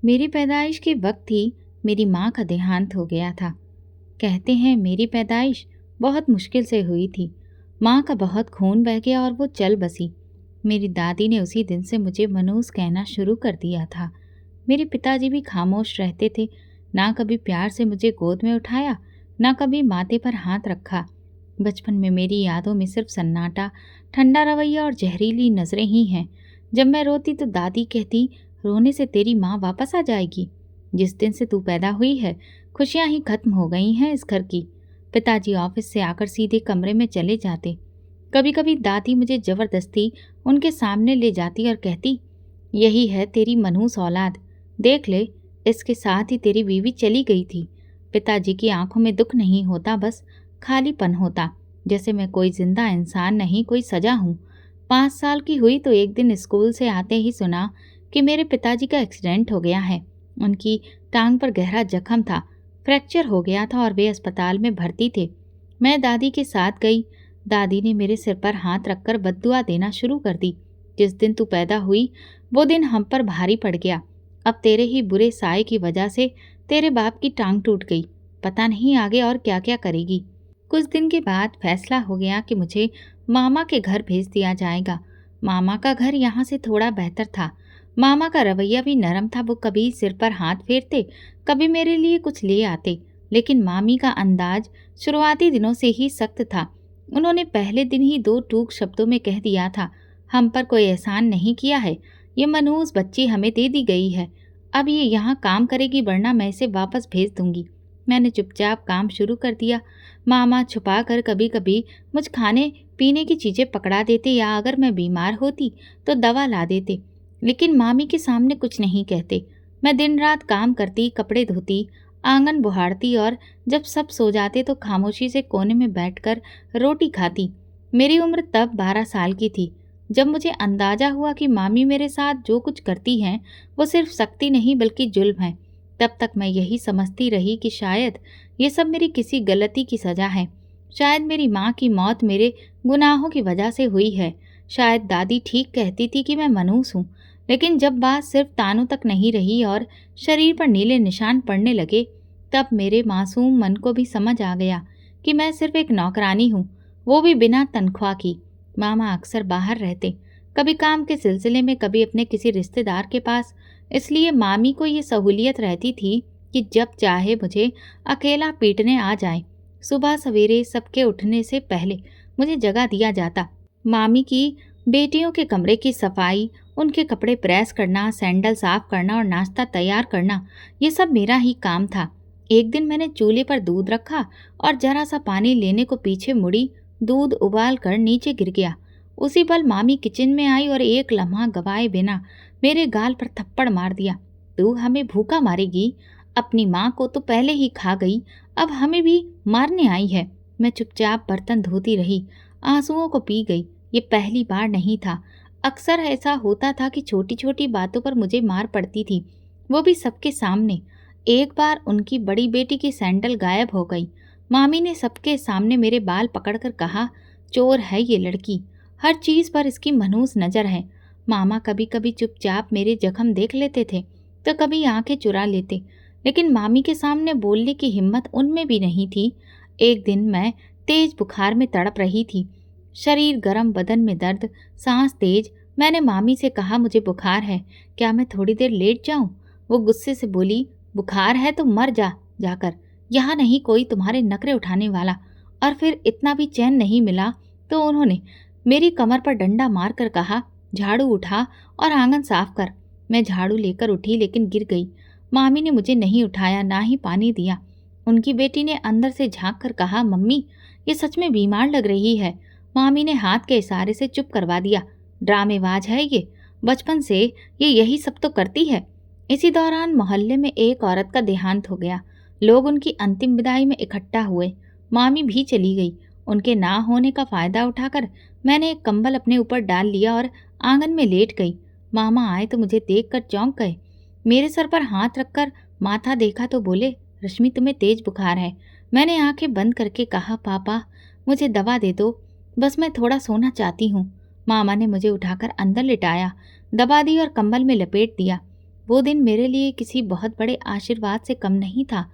मेरी पैदाइश के वक्त ही मेरी माँ का देहांत हो गया था। कहते हैं मेरी पैदाइश बहुत मुश्किल से हुई थी। माँ का बहुत खून बह गया और वो चल बसी। मेरी दादी ने उसी दिन से मुझे मनूस कहना शुरू कर दिया था। मेरे पिताजी भी खामोश रहते थे। ना कभी प्यार से मुझे गोद में उठाया, ना कभी माथे पर हाथ रखा। बचपन में मेरी यादों में सिर्फ सन्नाटा, ठंडा रवैया और जहरीली नजरें ही हैं। जब मैं रोती तो दादी कहती, रोने से तेरी माँ वापस आ जाएगी। जिस दिन से तू पैदा हुई है, खुशियां ही खत्म हो गई हैं इस घर की। पिताजी ऑफिस से आकर सीधे कमरे में चले जाते। कभी कभी दादी मुझे जबरदस्ती उनके सामने ले जाती और कहती, यही है तेरी मनहूस औलाद, देख ले, इसके साथ ही तेरी बीवी चली गई थी। पिताजी की आंखों में दुख नहीं होता, बस खालीपन होता, जैसे मैं कोई जिंदा इंसान नहीं, कोई सजा हूँ। 5 साल की हुई तो एक दिन स्कूल से आते ही सुना कि मेरे पिताजी का एक्सीडेंट हो गया है। उनकी टांग पर गहरा जख्म था, फ्रैक्चर हो गया था और वे अस्पताल में भर्ती थे। मैं दादी के साथ गई। दादी ने मेरे सिर पर हाथ रखकर बद्दुआ देना शुरू कर दी। जिस दिन तू पैदा हुई वो दिन हम पर भारी पड़ गया। अब तेरे ही बुरे साए की वजह से तेरे बाप की टांग टूट गई। पता नहीं आगे और क्या क्या करेगी। कुछ दिन के बाद फैसला हो गया कि मुझे मामा के घर भेज दिया जाएगा। मामा का घर यहाँ से थोड़ा बेहतर था। मामा का रवैया भी नरम था। वो कभी सिर पर हाथ फेरते, कभी मेरे लिए कुछ ले आते। लेकिन मामी का अंदाज शुरुआती दिनों से ही सख्त था। उन्होंने पहले दिन ही 2 टूक शब्दों में कह दिया था, हम पर कोई एहसान नहीं किया है, ये मनहूस बच्ची हमें दे दी गई है। अब ये यहाँ काम करेगी, वरना मैं इसे वापस भेज दूंगी। मैंने चुपचाप काम शुरू कर दिया। मामा छुपा कर कभी कभी मुझ खाने पीने की चीज़ें पकड़ा देते, या अगर मैं बीमार होती तो दवा ला देते। लेकिन मामी के सामने कुछ नहीं कहते। मैं दिन रात काम करती, कपड़े धोती, आंगन बुहारती और जब सब सो जाते तो खामोशी से कोने में बैठकर रोटी खाती। मेरी उम्र तब 12 साल की थी। जब मुझे अंदाजा हुआ कि मामी मेरे साथ जो कुछ करती हैं वो सिर्फ सख्ती नहीं बल्कि जुल्म है, तब तक मैं यही समझती रही कि शायद ये सब मेरी किसी गलती की सज़ा है। शायद मेरी माँ की मौत मेरे गुनाहों की वजह से हुई है। शायद दादी ठीक कहती थी कि मैं मनहूस हूँ। लेकिन जब बात सिर्फ तानों तक नहीं रही और शरीर पर नीले निशान पड़ने लगे, तब मेरे मासूम मन को भी समझ आ गया कि मैं सिर्फ एक नौकरानी हूँ, वो भी बिना तनख्वाह की। मामा अक्सर बाहर रहते, कभी काम के सिलसिले में, कभी अपने किसी रिश्तेदार के पास। इसलिए मामी को ये सहूलियत रहती थी कि जब चाहे मुझे अकेला पीटने आ जाए। सुबह सवेरे सबके उठने से पहले मुझे जगा दिया जाता। मामी की बेटियों के कमरे की सफाई, उनके कपड़े प्रेस करना, सैंडल साफ करना और नाश्ता तैयार करना, ये सब मेरा ही काम था। एक दिन मैंने चूल्हे पर दूध रखा और जरा सा पानी लेने को पीछे मुड़ी, दूध उबाल कर नीचे गिर गया। उसी पल मामी किचन में आई और एक लम्हा गवाए बिना मेरे गाल पर थप्पड़ मार दिया। तू हमें भूखा मारेगी? अपनी माँ को तो पहले ही खा गई, अब हमें भी मारने आई है। मैं चुपचाप बर्तन धोती रही, आंसुओं को पी गई। ये पहली बार नहीं था। अक्सर ऐसा होता था कि छोटी छोटी बातों पर मुझे मार पड़ती थी, वो भी सबके सामने। एक बार उनकी बड़ी बेटी की सैंडल गायब हो गई। मामी ने सबके सामने मेरे बाल पकड़कर कहा, चोर है ये लड़की, हर चीज़ पर इसकी मनहूस नज़र है। मामा कभी कभी चुपचाप मेरे जख्म देख लेते थे तो कभी आंखें चुरा लेते, लेकिन मामी के सामने बोलने की हिम्मत उनमें भी नहीं थी। एक दिन मैं तेज बुखार में तड़प रही थी, शरीर गर्म, बदन में दर्द, सांस तेज। मैंने मामी से कहा, मुझे बुखार है, क्या मैं थोड़ी देर लेट जाऊं? वो गुस्से से बोली, बुखार है तो मर जा जाकर, यहाँ नहीं कोई तुम्हारे नखरे उठाने वाला। और फिर इतना भी चैन नहीं मिला तो उन्होंने मेरी कमर पर डंडा मारकर कहा, झाड़ू उठा और आंगन साफ कर। मैं झाड़ू लेकर उठी लेकिन गिर गई। मामी ने मुझे नहीं उठाया, ना ही पानी दिया। उनकी बेटी ने अंदर से झांक कर कहा, मम्मी ये सच में बीमार लग रही है। मामी ने हाथ के इशारे से चुप करवा दिया। ड्रामेबाज है ये, बचपन से ये यही सब तो करती है। इसी दौरान मोहल्ले में एक औरत का देहांत हो गया। लोग उनकी अंतिम विदाई में इकट्ठा हुए। मामी भी चली गई। उनके ना होने का फायदा उठाकर मैंने एक कंबल अपने ऊपर डाल लिया और आंगन में लेट गई। मामा आए तो मुझे देखकर चौंक गए। मेरे सर पर हाथ रखकर माथा देखा तो बोले, रश्मि तुम्हें तेज बुखार है। मैंने आंखें बंद करके कहा, पापा मुझे दवा दे दो, बस मैं थोड़ा सोना चाहती हूँ। मामा ने मुझे उठाकर अंदर लिटाया, दबा दी और कंबल में लपेट दिया। वो दिन मेरे लिए किसी बहुत बड़े आशीर्वाद से कम नहीं था,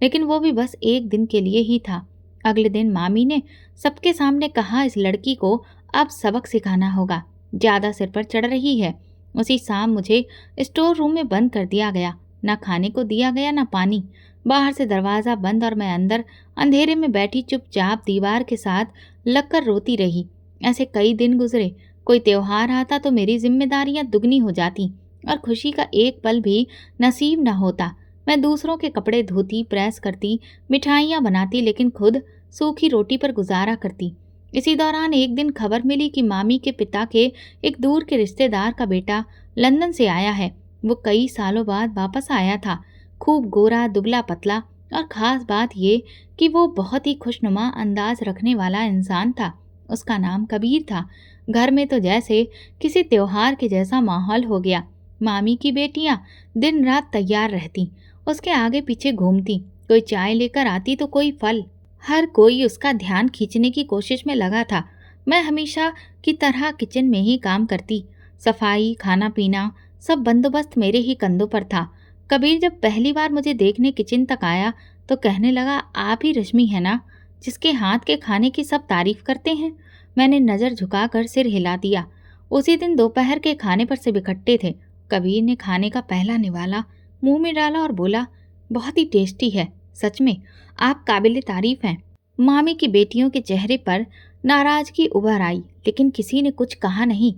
लेकिन वो भी बस एक दिन के लिए ही था। अगले दिन मामी ने सबके सामने कहा, इस लड़की को अब सबक सिखाना होगा, ज़्यादा सिर पर चढ़ रही है। उसी शाम मुझे स्टोर रूम में बंद कर दिया गया। न खाने को दिया गया न पानी। बाहर से दरवाज़ा बंद और मैं अंदर अंधेरे में बैठी चुपचाप दीवार के साथ लगकर रोती रही। ऐसे कई दिन गुजरे। कोई त्योहार आता तो मेरी जिम्मेदारियां दुगनी हो जाती और खुशी का एक पल भी नसीब न होता। मैं दूसरों के कपड़े धोती, प्रेस करती, मिठाइयाँ बनाती, लेकिन खुद सूखी रोटी पर गुजारा करती। इसी दौरान एक दिन खबर मिली कि मामी के पिता के एक दूर के रिश्तेदार का बेटा लंदन से आया है। वो कई सालों बाद वापस आया था, खूब गोरा, दुबला पतला, और ख़ास बात ये कि वो बहुत ही खुशनुमा अंदाज रखने वाला इंसान था। उसका नाम कबीर था। घर में तो जैसे किसी त्योहार के जैसा माहौल हो गया। मामी की बेटियां दिन रात तैयार रहती, उसके आगे पीछे घूमती। कोई चाय लेकर आती तो कोई फल। हर कोई उसका ध्यान खींचने की कोशिश में लगा था। मैं हमेशा की तरह किचन में ही काम करती। सफाई, खाना पीना, सब बंदोबस्त मेरे ही कंधों पर था। कबीर जब पहली बार मुझे देखने किचन तक आया तो कहने लगा, आप ही रश्मि है ना, जिसके हाथ के खाने की सब तारीफ करते हैं। मैंने नज़र झुकाकर सिर हिला दिया। उसी दिन दोपहर के खाने पर सब इकट्ठे थे। कबीर ने खाने का पहला निवाला मुंह में डाला और बोला, बहुत ही टेस्टी है, सच में आप काबिल तारीफ हैं। मामी की बेटियों के चेहरे पर नाराजगी उभर आई, लेकिन किसी ने कुछ कहा नहीं।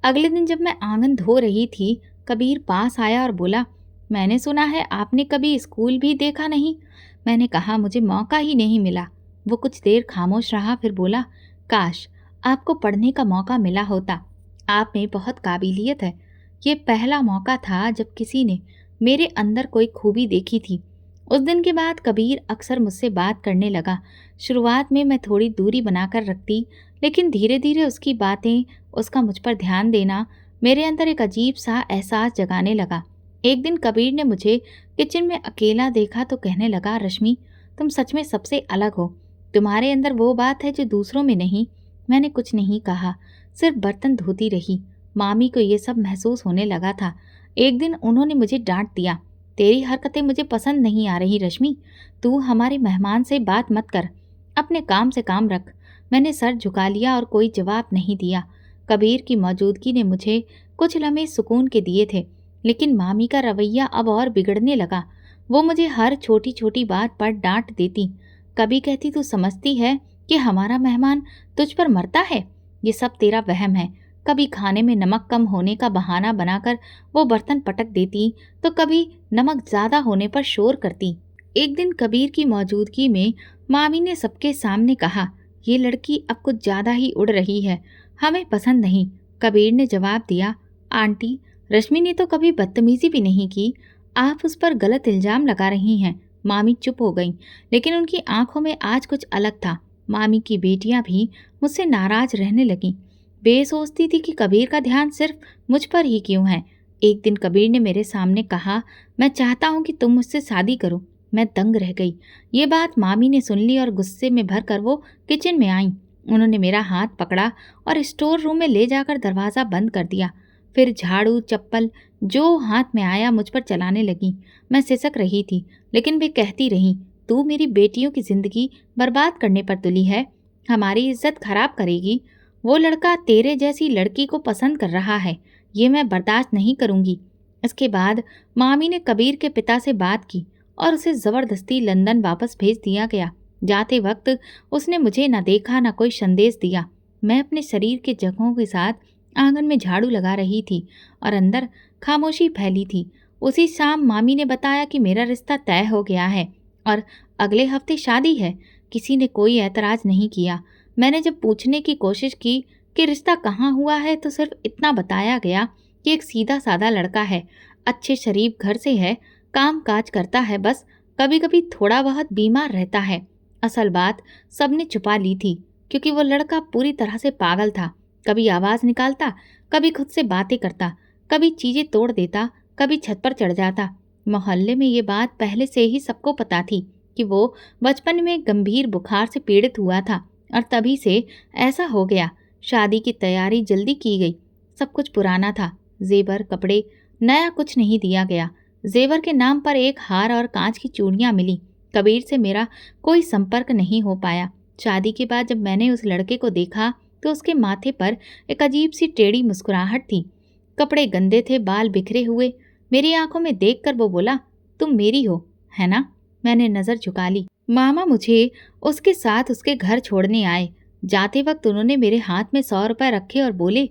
अगले दिन जब मैं आंगन धो रही थी, कबीर पास आया और बोला, मैंने सुना है आपने कभी स्कूल भी देखा नहीं। मैंने कहा, मुझे मौका ही नहीं मिला। वो कुछ देर खामोश रहा, फिर बोला, काश आपको पढ़ने का मौका मिला होता। आप में बहुत काबिलियत है। ये पहला मौका था जब किसी ने मेरे अंदर कोई खूबी देखी थी। उस दिन के बाद कबीर अक्सर मुझसे बात करने लगा। शुरुआत में मैं थोड़ी दूरी बनाकर रखती, लेकिन धीरे धीरे उसकी बातें, उसका मुझ पर ध्यान देना मेरे अंदर एक अजीब सा एहसास जगाने लगा। एक दिन कबीर ने मुझे किचन में अकेला देखा तो कहने लगा, रश्मि तुम सच में सबसे अलग हो। तुम्हारे अंदर वो बात है जो दूसरों में नहीं। मैंने कुछ नहीं कहा, सिर्फ बर्तन धोती रही। मामी को ये सब महसूस होने लगा था। एक दिन उन्होंने मुझे डांट दिया, तेरी हरकतें मुझे पसंद नहीं आ रही रश्मि, तू हमारे मेहमान से बात मत कर, अपने काम से काम रख। मैंने सर झुका लिया और कोई जवाब नहीं दिया। कबीर की मौजूदगी ने मुझे कुछ लम्हे सुकून के दिए थे, लेकिन मामी का रवैया अब और बिगड़ने लगा। वो मुझे हर छोटी छोटी बात पर डांट देती। कभी कहती, तू समझती है कि हमारा मेहमान तुझ पर मरता है, ये सब तेरा वहम है। कभी खाने में नमक कम होने का बहाना बनाकर वो बर्तन पटक देती, तो कभी नमक ज़्यादा होने पर शोर करती। एक दिन कबीर की मौजूदगी में मामी ने सबके सामने कहा, ये लड़की अब कुछ ज़्यादा ही उड़ रही है, हमें पसंद नहीं। कबीर ने जवाब दिया, आंटी, रश्मि ने तो कभी बदतमीजी भी नहीं की, आप उस पर गलत इल्ज़ाम लगा रही हैं। मामी चुप हो गईं, लेकिन उनकी आंखों में आज कुछ अलग था। मामी की बेटियां भी मुझसे नाराज रहने लगीं। वे सोचती थी कि कबीर का ध्यान सिर्फ मुझ पर ही क्यों है। एक दिन कबीर ने मेरे सामने कहा, मैं चाहता हूँ कि तुम मुझसे शादी करो। मैं दंग रह गई। ये बात मामी ने सुन ली और गुस्से में भरकर वो किचन में आईं। उन्होंने मेरा हाथ पकड़ा और स्टोर रूम में ले जाकर दरवाज़ा बंद कर दिया। फिर झाड़ू, चप्पल जो हाथ में आया मुझ पर चलाने लगी। मैं सिसक रही थी, लेकिन वे कहती रहीं, तू मेरी बेटियों की ज़िंदगी बर्बाद करने पर तुली है, हमारी इज्जत खराब करेगी। वो लड़का तेरे जैसी लड़की को पसंद कर रहा है, ये मैं बर्दाश्त नहीं करूँगी। इसके बाद मामी ने कबीर के पिता से बात की और उसे ज़बरदस्ती लंदन वापस भेज दिया गया। जाते वक्त उसने मुझे न देखा, न कोई संदेश दिया। मैं अपने शरीर के जख्मों के साथ आंगन में झाड़ू लगा रही थी और अंदर खामोशी फैली थी। उसी शाम मामी ने बताया कि मेरा रिश्ता तय हो गया है और अगले हफ्ते शादी है। किसी ने कोई ऐतराज़ नहीं किया। मैंने जब पूछने की कोशिश की कि रिश्ता कहाँ हुआ है, तो सिर्फ इतना बताया गया कि एक सीधा साधा लड़का है, अच्छे शरीफ घर से है, काम काज करता है, बस कभी कभी थोड़ा बहुत बीमार रहता है। असल बात सबने छुपा ली थी, क्योंकि वो लड़का पूरी तरह से पागल था। कभी आवाज़ निकालता, कभी खुद से बातें करता, कभी चीज़ें तोड़ देता, कभी छत पर चढ़ जाता। मोहल्ले में ये बात पहले से ही सबको पता थी कि वो बचपन में गंभीर बुखार से पीड़ित हुआ था और तभी से ऐसा हो गया। शादी की तैयारी जल्दी की गई। सब कुछ पुराना था, जेवर, कपड़े, नया कुछ नहीं दिया गया। जेवर के नाम पर एक हार और कांच की चूड़ियां मिली। कबीर से मेरा कोई संपर्क नहीं हो पाया। शादी के बाद जब मैंने उस लड़के को देखा तो उसके माथे पर एक अजीब सी टेढ़ी मुस्कुराहट थी। कपड़े गंदे थे, बाल बिखरे हुए। मेरी आंखों में देखकर वो बोला, तुम मेरी हो, है ना? मैंने नजर झुका ली। मामा मुझे उसके साथ उसके घर छोड़ने आए। जाते वक्त उन्होंने मेरे हाथ में 100 रुपए रखे और बोले,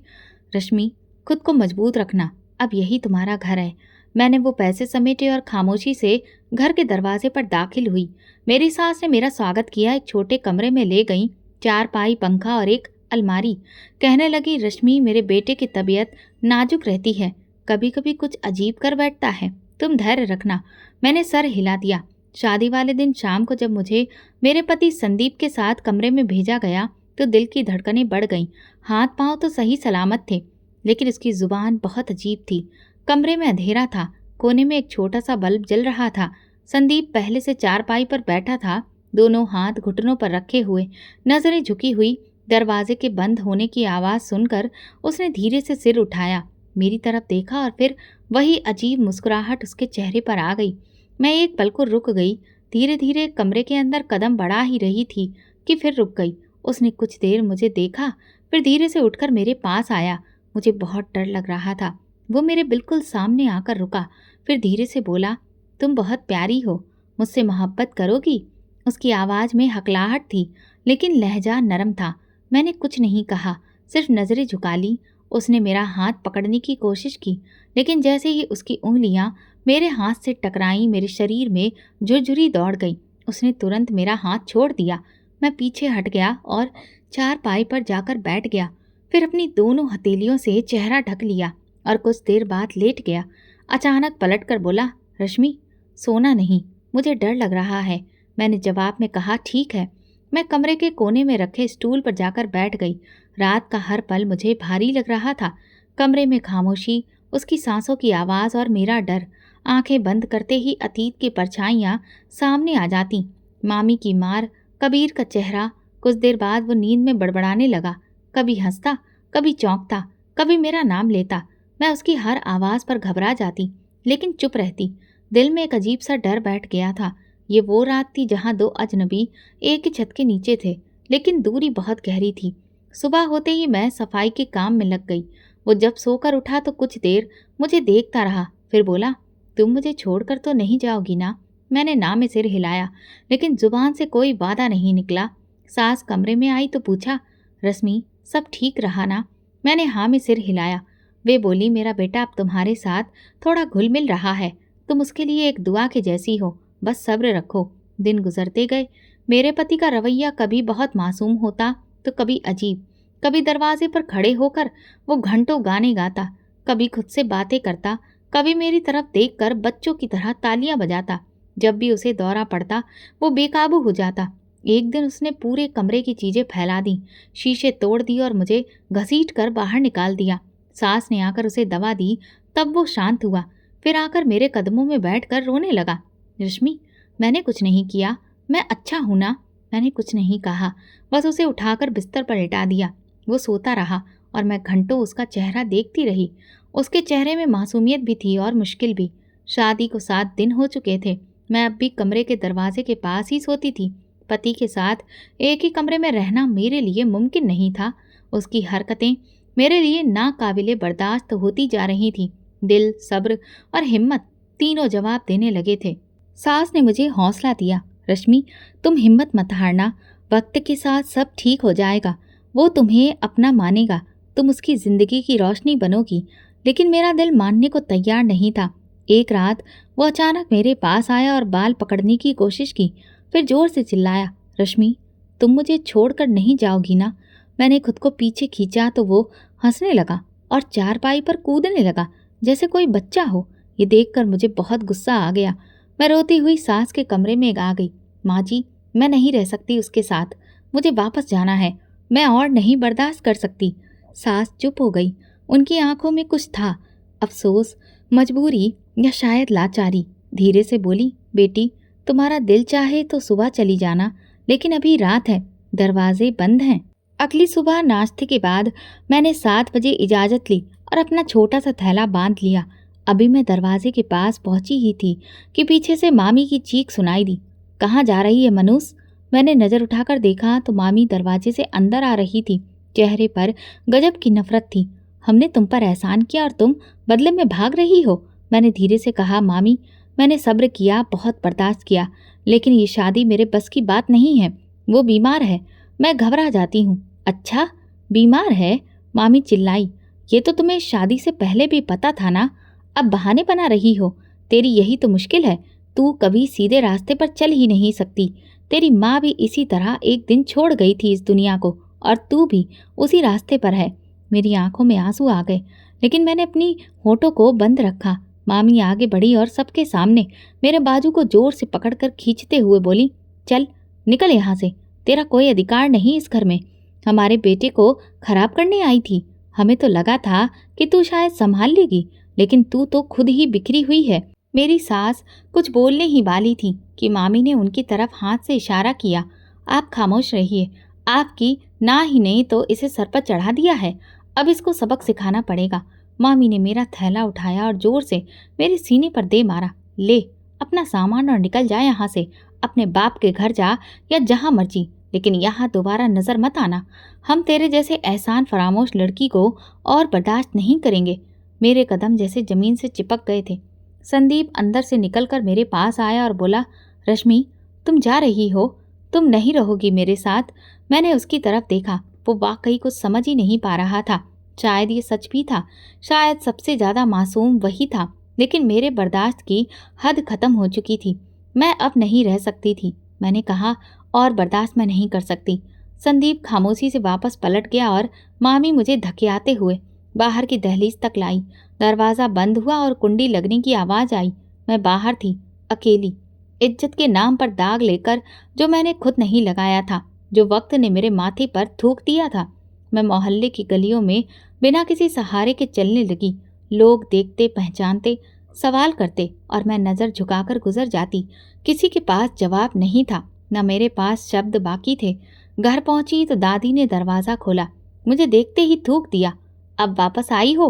रश्मि, खुद को मजबूत रखना, अब यही तुम्हारा घर है। मैंने वो पैसे समेटे और खामोशी से घर के दरवाजे पर दाखिल हुई। मेरी सास ने मेरा स्वागत किया, एक छोटे कमरे में ले गई। 4 पाई, पंखा और एक अलमारी। कहने लगी, रश्मि, मेरे बेटे की तबीयत नाजुक रहती है, कभी कभी कुछ अजीब कर बैठता है, तुम धैर्य रखना। मैंने सर हिला दिया। शादी वाले दिन शाम को जब मुझे मेरे पति संदीप के साथ कमरे में भेजा गया तो दिल की धड़कनें बढ़ गईं। हाथ पांव तो सही सलामत थे, लेकिन उसकी जुबान बहुत अजीब थी। कमरे में अंधेरा था, कोने में एक छोटा सा बल्ब जल रहा था। संदीप पहले से चारपाई पर बैठा था, दोनों हाथ घुटनों पर रखे हुए, नजरें झुकी हुई। दरवाजे के बंद होने की आवाज़ सुनकर उसने धीरे से सिर उठाया, मेरी तरफ देखा और फिर वही अजीब मुस्कुराहट उसके चेहरे पर आ गई। मैं एक पल को रुक गई। धीरे धीरे कमरे के अंदर कदम बढ़ा ही रही थी कि फिर रुक गई। उसने कुछ देर मुझे देखा, फिर धीरे से उठकर मेरे पास आया। मुझे बहुत डर लग रहा था। वो मेरे बिल्कुल सामने आकर रुका, फिर धीरे से बोला, तुम बहुत प्यारी हो, मुझसे मोहब्बत करोगी? उसकी आवाज़ में हकलाहट थी, लेकिन लहजा नरम था। मैंने कुछ नहीं कहा, सिर्फ नज़रें झुका ली। उसने मेरा हाथ पकड़ने की कोशिश की, लेकिन जैसे ही उसकी उंगलियां मेरे हाथ से टकराई, मेरे शरीर में झुरझुरी दौड़ गई। उसने तुरंत मेरा हाथ छोड़ दिया। मैं पीछे हट गया और चारपाई पर जाकर बैठ गया। फिर अपनी दोनों हथेलियों से चेहरा ढक लिया और कुछ देर बाद लेट गया। अचानक पलटकर बोला, रश्मि, सोना नहीं, मुझे डर लग रहा है। मैंने जवाब में कहा, ठीक है। मैं कमरे के कोने में रखे स्टूल पर जाकर बैठ गई। रात का हर पल मुझे भारी लग रहा था। कमरे में खामोशी, उसकी सांसों की आवाज़ और मेरा डर। आंखें बंद करते ही अतीत की परछाइयाँ सामने आ जाती। मामी की मार, कबीर का चेहरा। कुछ देर बाद वो नींद में बड़बड़ाने लगा, कभी हंसता, कभी चौंकता, कभी मेरा नाम लेता। मैं उसकी हर आवाज़ पर घबरा जाती, लेकिन चुप रहती। दिल में एक अजीब सा डर बैठ गया था। ये वो रात थी जहाँ 2 अजनबी एक ही छत के नीचे थे, लेकिन दूरी बहुत गहरी थी। सुबह होते ही मैं सफाई के काम में लग गई। वो जब सोकर उठा तो कुछ देर मुझे देखता रहा, फिर बोला, तुम मुझे छोड़कर तो नहीं जाओगी ना? मैंने ना में सिर हिलाया, लेकिन जुबान से कोई वादा नहीं निकला। सास कमरे में आई तो पूछा, रश्मि, सब ठीक रहा ना? मैंने हाँ में सिर हिलाया। वे बोली, मेरा बेटा अब तुम्हारे साथ थोड़ा घुल मिल रहा है, तुम उसके लिए एक दुआ के जैसी हो, बस सब्र रखो। दिन गुजरते गए। मेरे पति का रवैया कभी बहुत मासूम होता तो कभी अजीब। कभी दरवाजे पर खड़े होकर वो घंटों गाने गाता, कभी खुद से बातें करता, कभी मेरी तरफ देखकर बच्चों की तरह तालियां बजाता। जब भी उसे दौरा पड़ता वो बेकाबू हो जाता। एक दिन उसने पूरे कमरे की चीजें फैला दी, शीशे तोड़ दिए और मुझे घसीट कर बाहर निकाल दिया। सास ने आकर उसे दवा दी, तब वो शांत हुआ। फिर आकर मेरे कदमों में बैठकर रोने लगा। रश्मि, मैंने कुछ नहीं किया, मैं अच्छा हूं ना? मैंने कुछ नहीं कहा, बस उसे उठाकर बिस्तर पर लिटा दिया। वो सोता रहा और मैं घंटों उसका चेहरा देखती रही। उसके चेहरे में मासूमियत भी थी और मुश्किल भी। शादी को 7 दिन हो चुके थे। मैं अब भी कमरे के दरवाजे के पास ही सोती थी। पति के साथ एक ही कमरे में रहना मेरे लिए मुमकिन नहीं था। उसकी हरकतें मेरे लिए नाकाबिले बर्दाश्त होती जा रही थी। दिल, सब्र और हिम्मत तीनों जवाब देने लगे थे। सास ने मुझे हौसला दिया, रश्मि, तुम हिम्मत मत हारना, वक्त के साथ सब ठीक हो जाएगा। वो तुम्हें अपना मानेगा, तुम उसकी ज़िंदगी की रोशनी बनोगी। लेकिन मेरा दिल मानने को तैयार नहीं था। एक रात वो अचानक मेरे पास आया और बाल पकड़ने की कोशिश की, फिर जोर से चिल्लाया, रश्मि, तुम मुझे छोड़कर नहीं जाओगी ना? मैंने खुद को पीछे खींचा तो वो हंसने लगा और चारपाई पर कूदने लगा जैसे कोई बच्चा हो। ये देखकर मुझे बहुत गुस्सा आ गया। मैं रोती हुई सास के कमरे में आ गई। माँ जी, मैं नहीं रह सकती उसके साथ, मुझे वापस जाना है, मैं और नहीं बर्दाश्त कर सकती। सास चुप हो गई। उनकी आंखों में कुछ था, अफसोस, मजबूरी या शायद लाचारी। धीरे से बोली, बेटी, तुम्हारा दिल चाहे तो सुबह चली जाना, लेकिन अभी रात है, दरवाजे बंद हैं। अगली सुबह नाश्ते के बाद मैंने 7 बजे इजाज़त ली और अपना छोटा सा थैला बांध लिया। अभी मैं दरवाजे के पास पहुंची ही थी कि पीछे से मामी की चीख सुनाई दी। कहाँ जा रही है मनूस? मैंने नज़र उठाकर देखा तो मामी दरवाजे से अंदर आ रही थी। चेहरे पर गजब की नफरत थी। हमने तुम पर एहसान किया और तुम बदले में भाग रही हो। मैंने धीरे से कहा, मामी मैंने सब्र किया, बहुत बर्दाश्त किया, लेकिन ये शादी मेरे बस की बात नहीं है। वो बीमार है, मैं घबरा जाती हूँ। अच्छा, बीमार है? मामी चिल्लाई। ये तो तुम्हें शादी से पहले भी पता था ना, अब बहाने बना रही हो। तेरी यही तो मुश्किल है, तू कभी सीधे रास्ते पर चल ही नहीं सकती। तेरी माँ भी इसी तरह एक दिन छोड़ गई थी इस दुनिया को, और तू भी उसी रास्ते पर है। मेरी आंखों में आंसू आ गए, लेकिन मैंने अपनी होठों को बंद रखा। मामी आगे बढ़ी और सबके सामने मेरे बाजू को जोर से पकड़कर खींचते हुए बोली, चल निकल यहाँ से, तेरा कोई अधिकार नहीं इस घर में। हमारे बेटे को खराब करने आई थी। हमें तो लगा था कि तू शायद संभाल लेगी, लेकिन तू तो खुद ही बिखरी हुई है। मेरी सास कुछ बोलने ही वाली थी कि मामी ने उनकी तरफ हाथ से इशारा किया। आप खामोश रहिए, आपकी ना ही नहीं तो इसे सर पर चढ़ा दिया है, अब इसको सबक सिखाना पड़ेगा। मामी ने मेरा थैला उठाया और जोर से मेरे सीने पर दे मारा। ले अपना सामान और निकल जा यहाँ से, अपने बाप के घर जा या जहाँ मर्जी, लेकिन यहाँ दोबारा नजर मत आना। हम तेरे जैसे एहसान फरामोश लड़की को और बर्दाश्त नहीं करेंगे। मेरे कदम जैसे जमीन से चिपक गए थे। संदीप अंदर से निकलकर मेरे पास आया और बोला, रश्मि तुम जा रही हो? तुम नहीं रहोगी मेरे साथ? मैंने उसकी तरफ देखा, वो वाकई कुछ समझ ही नहीं पा रहा था। शायद ये सच भी था, शायद सबसे ज़्यादा मासूम वही था, लेकिन मेरे बर्दाश्त की हद खत्म हो चुकी थी। मैं अब नहीं रह सकती थी। मैंने कहा, और बर्दाश्त मैं नहीं कर सकती। संदीप खामोशी से वापस पलट गया और मामी मुझे धकेलते हुए बाहर की दहलीज तक लाई। दरवाज़ा बंद हुआ और कुंडी लगने की आवाज़ आई। मैं बाहर थी, अकेली, इज्जत के नाम पर दाग लेकर, जो मैंने खुद नहीं लगाया था, जो वक्त ने मेरे माथे पर थूक दिया था। मैं मोहल्ले की गलियों में बिना किसी सहारे के चलने लगी। लोग देखते, पहचानते, सवाल करते और मैं नज़र झुकाकर गुजर जाती। किसी के पास जवाब नहीं था, न मेरे पास शब्द बाकी थे। घर पहुंची तो दादी ने दरवाज़ा खोला, मुझे देखते ही थूक दिया, अब वापस आई हो?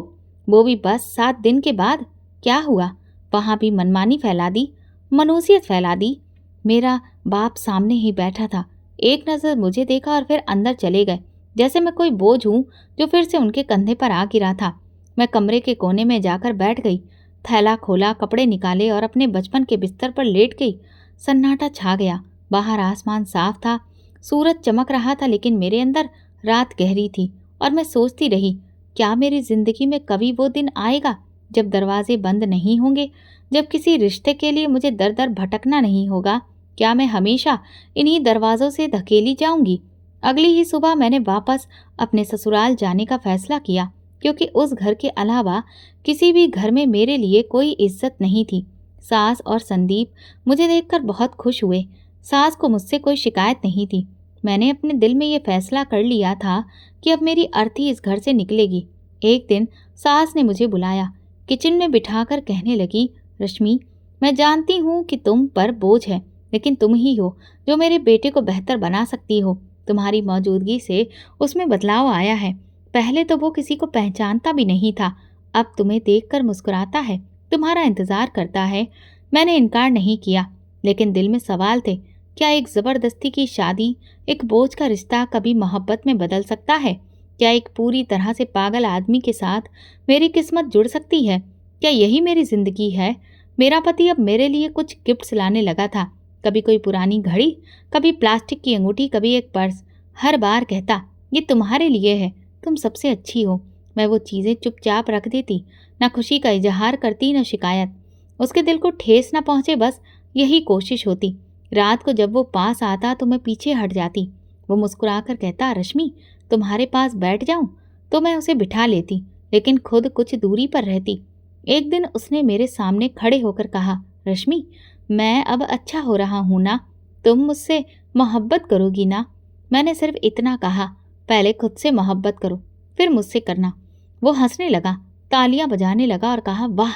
वो भी बस 7 दिन के बाद। क्या हुआ? वहाँ भी मनमानी फैला दी, मनूसियत फैला दी। मेरा बाप सामने ही बैठा था, एक नज़र मुझे देखा और फिर अंदर चले गए, जैसे मैं कोई बोझ हूँ जो फिर से उनके कंधे पर आ गिरा था। मैं कमरे के कोने में जाकर बैठ गई, थैला खोला, कपड़े निकाले और अपने बचपन के बिस्तर पर लेट गई। सन्नाटा छा गया। बाहर आसमान साफ था, सूरज चमक रहा था, लेकिन मेरे अंदर रात गहरी थी और मैं सोचती रही, क्या मेरी जिंदगी में कभी वो दिन आएगा जब दरवाजे बंद नहीं होंगे, जब किसी रिश्ते के लिए मुझे दर दर भटकना नहीं होगा? क्या मैं हमेशा इन्हीं दरवाज़ों से धकेली जाऊंगी? अगली ही सुबह मैंने वापस अपने ससुराल जाने का फैसला किया, क्योंकि उस घर के अलावा किसी भी घर में मेरे लिए कोई इज्जत नहीं थी। सास और संदीप मुझे देखकर बहुत खुश हुए। सास को मुझसे कोई शिकायत नहीं थी। मैंने अपने दिल में ये फैसला कर लिया था कि अब मेरी अर्थी इस घर से निकलेगी। एक दिन सास ने मुझे बुलाया, किचन में बिठाकर कहने लगी, रश्मि मैं जानती हूँ कि तुम पर बोझ है, लेकिन तुम ही हो जो मेरे बेटे को बेहतर बना सकती हो। तुम्हारी मौजूदगी से उसमें बदलाव आया है। पहले तो वो किसी को पहचानता भी नहीं था, अब तुम्हें देखकर मुस्कुराता है, तुम्हारा इंतजार करता है। मैंने इनकार नहीं किया, लेकिन दिल में सवाल थे, क्या एक ज़बरदस्ती की शादी, एक बोझ का रिश्ता कभी मोहब्बत में बदल सकता है? क्या एक पूरी तरह से पागल आदमी के साथ मेरी किस्मत जुड़ सकती है? क्या यही मेरी ज़िंदगी है? मेरा पति अब मेरे लिए कुछ गिफ्ट्स लाने लगा था, कभी कोई पुरानी घड़ी, कभी प्लास्टिक की अंगूठी, कभी एक पर्स। हर बार कहता, ये तुम्हारे लिए है, तुम सबसे अच्छी हो। मैं वो चीज़ें चुपचाप रख देती, ना खुशी का इजहार करती, न शिकायत। उसके दिल को ठेस न पहुँचे, बस यही कोशिश होती। रात को जब वो पास आता तो मैं पीछे हट जाती। वो मुस्कुराकर कहता, रश्मि तुम्हारे पास बैठ जाऊं? तो मैं उसे बिठा लेती, लेकिन खुद कुछ दूरी पर रहती। एक दिन उसने मेरे सामने खड़े होकर कहा, रश्मि मैं अब अच्छा हो रहा हूं ना? तुम मुझसे मोहब्बत करोगी ना? मैंने सिर्फ इतना कहा, पहले खुद से मोहब्बत करो, फिर मुझसे करना। वो हंसने लगा, तालियां बजाने लगा और कहा, वाह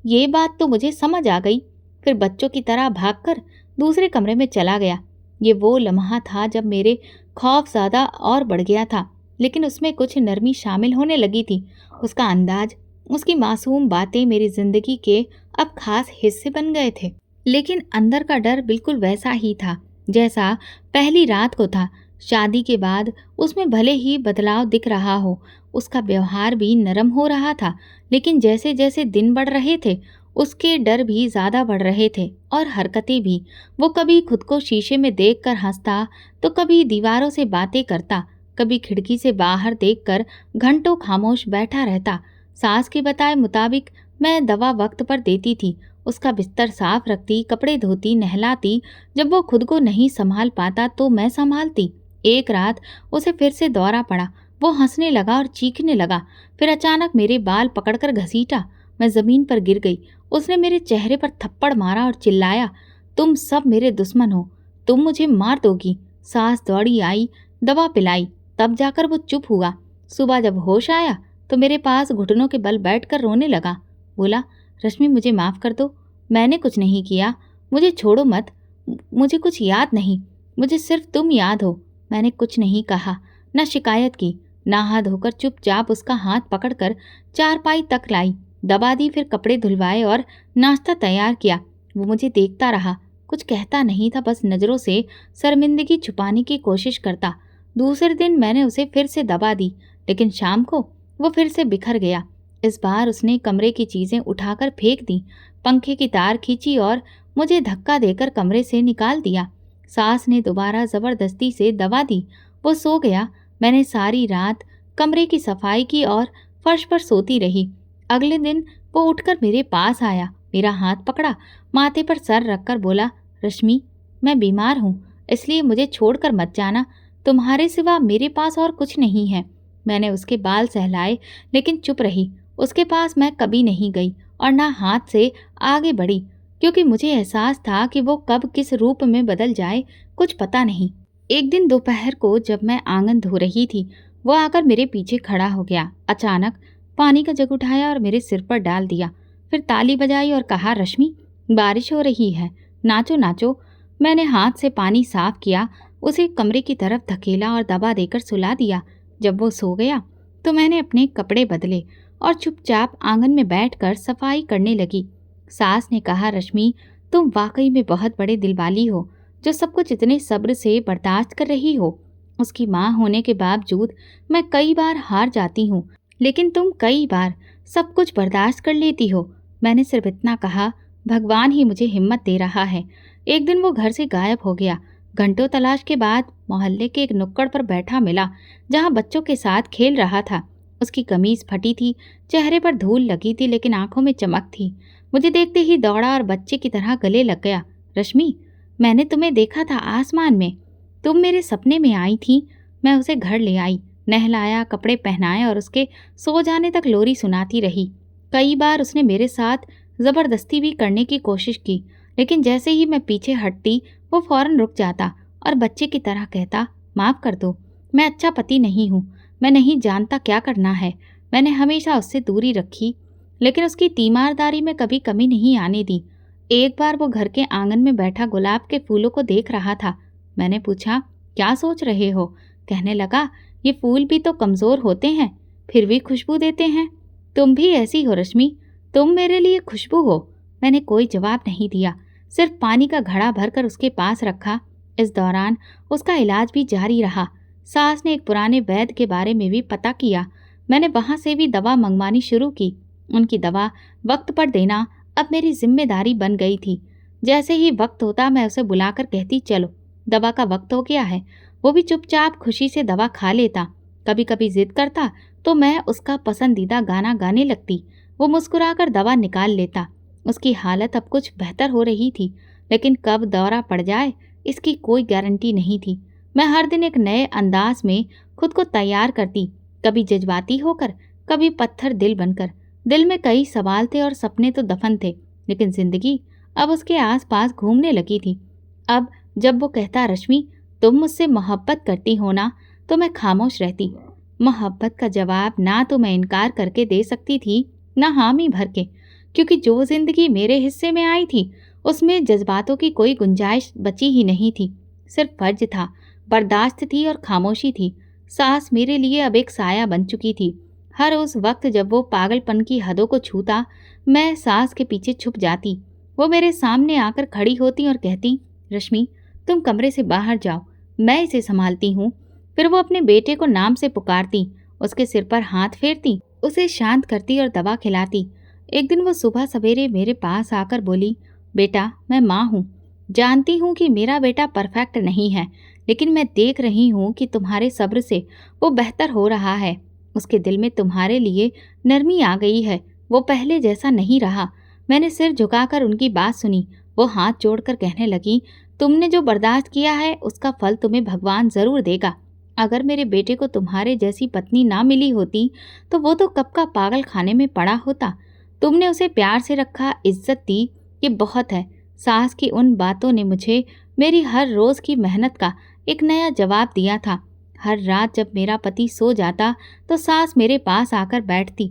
ये बात तो मुझे समझ आ गई। फिर बच्चों की तरह भागकर दूसरे कमरे में चला गया। ये वो लम्हा था जब मेरे खौफ ज़्यादा और बढ़ गया था, लेकिन उसमें कुछ नरमी शामिल होने लगी थी। उसका अंदाज, उसकी मासूम बातें मेरी जिंदगी के अब खास हिस्से बन गए थे। लेकिन अंदर का डर बिल्कुल वैसा ही था जैसा पहली रात को था। शादी के बाद उसमें भले ही बदलाव दिख रहा हो, उसका व्यवहार भी नरम हो रहा था, लेकिन जैसे जैसे दिन बढ़ रहे थे उसके डर भी ज्यादा बढ़ रहे थे और हरकतें भी। वो कभी खुद को शीशे में देखकर हंसता, तो कभी दीवारों से बातें करता, कभी खिड़की से बाहर देखकर घंटों खामोश बैठा रहता। सास के बताए मुताबिक मैं दवा वक्त पर देती थी, उसका बिस्तर साफ रखती, कपड़े धोती, नहलाती। जब वो खुद को नहीं संभाल पाता तो मैं संभालती। एक रात उसे फिर से दौरा पड़ा। वो हंसने लगा और चीखने लगा। फिर अचानक मेरे बाल पकड़कर घसीटा। मैं जमीन पर गिर गई। उसने मेरे चेहरे पर थप्पड़ मारा और चिल्लाया, तुम सब मेरे दुश्मन हो, तुम मुझे मार दोगी। सास दौड़ी आई, दवा पिलाई, तब जाकर वो चुप हुआ। सुबह जब होश आया तो मेरे पास घुटनों के बल बैठकर रोने लगा। बोला, रश्मि मुझे माफ़ कर दो, मैंने कुछ नहीं किया, मुझे छोड़ो मत, मुझे कुछ याद नहीं, मुझे सिर्फ तुम याद हो। मैंने कुछ नहीं कहा, न शिकायत की। नहा धोकर चुपचाप उसका हाथ पकड़कर चारपाई तक लाई, दबा दी, फिर कपड़े धुलवाए और नाश्ता तैयार किया। वो मुझे देखता रहा, कुछ कहता नहीं था, बस नज़रों से शर्मिंदगी छुपाने की कोशिश करता। दूसरे दिन मैंने उसे फिर से दबा दी, लेकिन शाम को वो फिर से बिखर गया। इस बार उसने कमरे की चीज़ें उठाकर फेंक दी, पंखे की तार खींची और मुझे धक्का देकर कमरे से निकाल दिया। सास ने दोबारा ज़बरदस्ती से दबा दी। वो सो गया। मैंने सारी रात कमरे की सफाई की और फर्श पर सोती रही। अगले दिन वो उठकर मेरे पास आया, मेरा हाथ पकड़ा, माथे पर सर रखकर बोला, रश्मि मैं बीमार हूँ, इसलिए मुझे छोड़कर मत जाना, तुम्हारे सिवा मेरे पास और कुछ नहीं है। मैंने उसके बाल सहलाए, लेकिन चुप रही। उसके पास मैं कभी नहीं गई और ना हाथ से आगे बढ़ी, क्योंकि मुझे एहसास था कि वो कब किस रूप में बदल जाए, कुछ पता नहीं। एक दिन दोपहर को जब मैं आंगन धो रही थी, वो आकर मेरे पीछे खड़ा हो गया। अचानक पानी का जग उठाया और मेरे सिर पर डाल दिया। फिर ताली बजाई और कहा, रश्मि बारिश हो रही है, नाचो नाचो। मैंने हाथ से पानी साफ किया, उसे कमरे की तरफ धकेला और दबा देकर सुला दिया। जब वो सो गया तो मैंने अपने कपड़े बदले और चुपचाप आंगन में बैठकर सफाई करने लगी। सास ने कहा, रश्मि तुम वाकई में बहुत बड़े दिल वाली हो, जो सब कुछ इतने सब्र से बर्दाश्त कर रही हो। उसकी माँ होने के बावजूद मैं कई बार हार जाती हूँ, लेकिन तुम कई बार सब कुछ बर्दाश्त कर लेती हो। मैंने सिर्फ इतना कहा, भगवान ही मुझे हिम्मत दे रहा है। एक दिन वो घर से गायब हो गया। घंटों तलाश के बाद मोहल्ले के एक नुक्कड़ पर बैठा मिला, जहाँ बच्चों के साथ खेल रहा था। उसकी कमीज फटी थी, चेहरे पर धूल लगी थी, लेकिन आंखों में चमक थी। मुझे देखते ही दौड़ा और बच्चे की तरह गले लग गया। रश्मि मैंने तुम्हें देखा था आसमान में, तुम मेरे सपने में आई थी। मैं उसे घर ले आई, नहलाया, कपड़े पहनाए और उसके सो जाने तक लोरी सुनाती रही। कई बार उसने मेरे साथ ज़बरदस्ती भी करने की कोशिश की, लेकिन जैसे ही मैं पीछे हटती वो फौरन रुक जाता और बच्चे की तरह कहता, माफ़ कर दो, मैं अच्छा पति नहीं हूँ, मैं नहीं जानता क्या करना है। मैंने हमेशा उससे दूरी रखी, लेकिन उसकी तीमारदारी में कभी कमी नहीं आने दी। एक बार वो घर के आंगन में बैठा गुलाब के फूलों को देख रहा था। मैंने पूछा, क्या सोच रहे हो? कहने लगा, ये फूल भी तो कमज़ोर होते हैं, फिर भी खुशबू देते हैं। तुम भी ऐसी हो रश्मि, तुम मेरे लिए खुशबू हो। मैंने कोई जवाब नहीं दिया, सिर्फ पानी का घड़ा भरकर उसके पास रखा। इस दौरान उसका इलाज भी जारी रहा। सास ने एक पुराने वैद्य के बारे में भी पता किया। मैंने वहाँ से भी दवा मंगवानी शुरू की। उनकी दवा वक्त पर देना अब मेरी जिम्मेदारी बन गई थी। जैसे ही वक्त होता मैं उसे बुलाकर कहती, चलो दवा का वक्त हो गया है। वो भी चुपचाप खुशी से दवा खा लेता। कभी कभी जिद करता तो मैं उसका पसंदीदा गाना गाने लगती। वो मुस्कुराकर दवा निकाल लेता। उसकी हालत अब कुछ बेहतर हो रही थी, लेकिन कब दौरा पड़ जाए इसकी कोई गारंटी नहीं थी। मैं हर दिन एक नए अंदाज में खुद को तैयार करती, कभी जज्बाती होकर, कभी पत्थर दिल बनकर। दिल में कई सवाल थे और सपने तो दफन थे, लेकिन जिंदगी अब उसके आसपास घूमने लगी थी। अब जब वो कहता, रश्मि तुम मुझसे मोहब्बत करती हो ना, तो मैं खामोश रहती। मोहब्बत का जवाब ना तो मैं इनकार करके दे सकती थी, ना हामी भर के, क्योंकि जो जिंदगी मेरे हिस्से में आई थी उसमें जज्बातों की कोई गुंजाइश बची ही नहीं थी। सिर्फ फर्ज था, बर्दाश्त थी और खामोशी थी। सास मेरे लिए अब एक साया बन चुकी थी। हर उस वक्त जब वो पागलपन की हदों को छूता, मैं सास के पीछे छुप जाती। वो मेरे सामने आकर खड़ी होती और कहती, रश्मि, तुम कमरे से बाहर जाओ, मैं इसे संभालती हूँ। फिर वो अपने बेटे को नाम से पुकारती, उसके सिर पर हाथ फेरती, उसे शांत करती और दवा खिलाती। एक दिन वो सुबह सवेरे मेरे पास आकर बोली, बेटा, मैं माँ हूँ, जानती हूँ कि मेरा बेटा परफेक्ट नहीं है, लेकिन मैं देख रही हूँ कि तुम्हारे सब्र से वो बेहतर हो रहा है। उसके दिल में तुम्हारे लिए नरमी आ गई है, वो पहले जैसा नहीं रहा। मैंने सिर झुकाकर उनकी बात सुनी। वो हाथ जोड़कर कहने लगी, तुमने जो बर्दाश्त किया है उसका फल तुम्हें भगवान जरूर देगा। अगर मेरे बेटे को तुम्हारे जैसी पत्नी ना मिली होती तो वो तो कब का पागल खाने में पड़ा होता। तुमने उसे प्यार से रखा, इज्जत दी, ये बहुत है। सास की उन बातों ने मुझे मेरी हर रोज की मेहनत का एक नया जवाब दिया था। हर रात जब मेरा पति सो जाता तो सास मेरे पास आकर बैठती,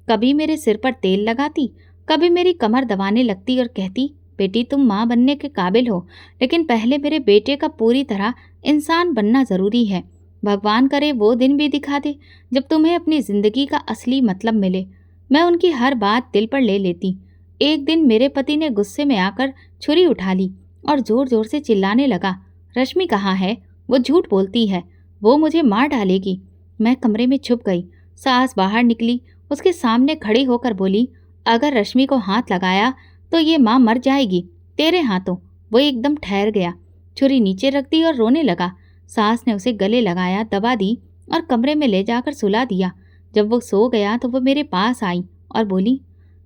कभी मेरे सिर पर तेल लगाती, कभी मेरी कमर दबाने लगती और कहती, बेटी, तुम माँ बनने के काबिल हो, लेकिन पहले मेरे बेटे का पूरी तरह इंसान बनना जरूरी है। भगवान करे वो दिन भी दिखा दे जब तुम्हें अपनी जिंदगी का असली मतलब मिले। मैं उनकी हर बात दिल पर ले लेती। एक दिन मेरे पति ने गुस्से में आकर छुरी उठा ली और जोर जोर से चिल्लाने लगा, रश्मि कहाँ है? वो झूठ बोलती है, वो मुझे मार डालेगी। मैं कमरे में छुप गई। सास बाहर निकली, उसके सामने खड़ी होकर बोली, अगर रश्मि को हाथ लगाया तो ये माँ मर जाएगी तेरे हाथों। वो एकदम ठहर गया, छुरी नीचे रख दी और रोने लगा। सास ने उसे गले लगाया, दबा दी और कमरे में ले जाकर सुला दिया। जब वो सो गया तो वो मेरे पास आई और बोली,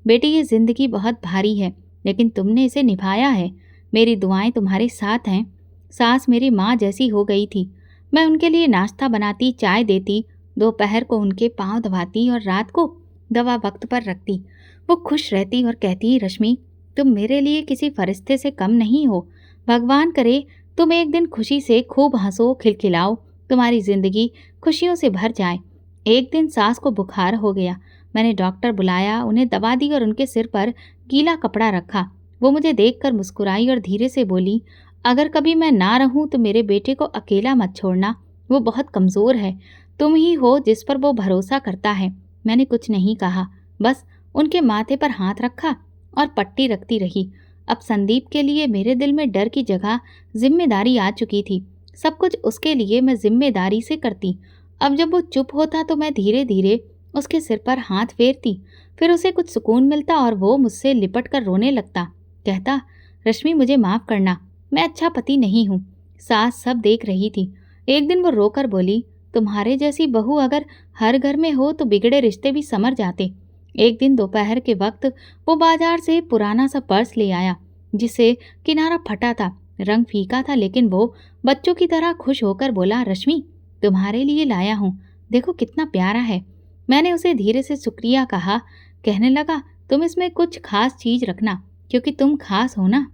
बेटी, ये जिंदगी बहुत भारी है, लेकिन तुमने इसे निभाया है। मेरी दुआएं तुम्हारे साथ हैं। सास मेरी माँ जैसी हो गई थी। मैं उनके लिए नाश्ता बनाती, चाय देती, दोपहर को उनके पाँव दबाती और रात को दवा वक्त पर रखती। वो खुश रहती और कहती, रश्मि, तुम मेरे लिए किसी फरिश्ते से कम नहीं हो। भगवान करे तुम एक दिन खुशी से खूब हंसो, खिलखिलाओ, तुम्हारी जिंदगी खुशियों से भर जाए। एक दिन सास को बुखार हो गया। मैंने डॉक्टर बुलाया, उन्हें दवा दी और उनके सिर पर गीला कपड़ा रखा। वो मुझे देखकर मुस्कुराई और धीरे से बोली, अगर कभी मैं ना रहूं तो मेरे बेटे को अकेला मत छोड़ना, वो बहुत कमज़ोर है। तुम ही हो जिस पर वो भरोसा करता है। मैंने कुछ नहीं कहा, बस उनके माथे पर हाथ रखा और पट्टी रखती रही। अब संदीप के लिए मेरे दिल में डर की जगह जिम्मेदारी आ चुकी थी। सब कुछ उसके लिए मैं जिम्मेदारी से करती। अब जब वो चुप होता तो मैं धीरे धीरे उसके सिर पर हाथ फेरती। फिर उसे कुछ सुकून मिलता और वो मुझसे लिपट कर रोने लगता, कहता, रश्मि, मुझे माफ़ करना, मैं अच्छा पति नहीं हूँ। सास सब देख रही थी। एक दिन वो रोकर बोली, तुम्हारे जैसी बहू अगर हर घर में हो तो बिगड़े रिश्ते भी संवर जाते। एक दिन दोपहर के वक्त वो बाजार से पुराना सा पर्स ले आया, जिसे किनारा फटा था, रंग फीका था, लेकिन वो बच्चों की तरह खुश होकर बोला, रश्मि, तुम्हारे लिए लाया हूँ, देखो कितना प्यारा है। मैंने उसे धीरे से शुक्रिया कहा। कहने लगा, तुम इसमें कुछ खास चीज रखना, क्योंकि तुम खास हो ना।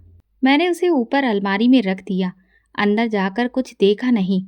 मैंने उसे ऊपर अलमारी में रख दिया। अंदर जाकर कुछ देखा नहीं।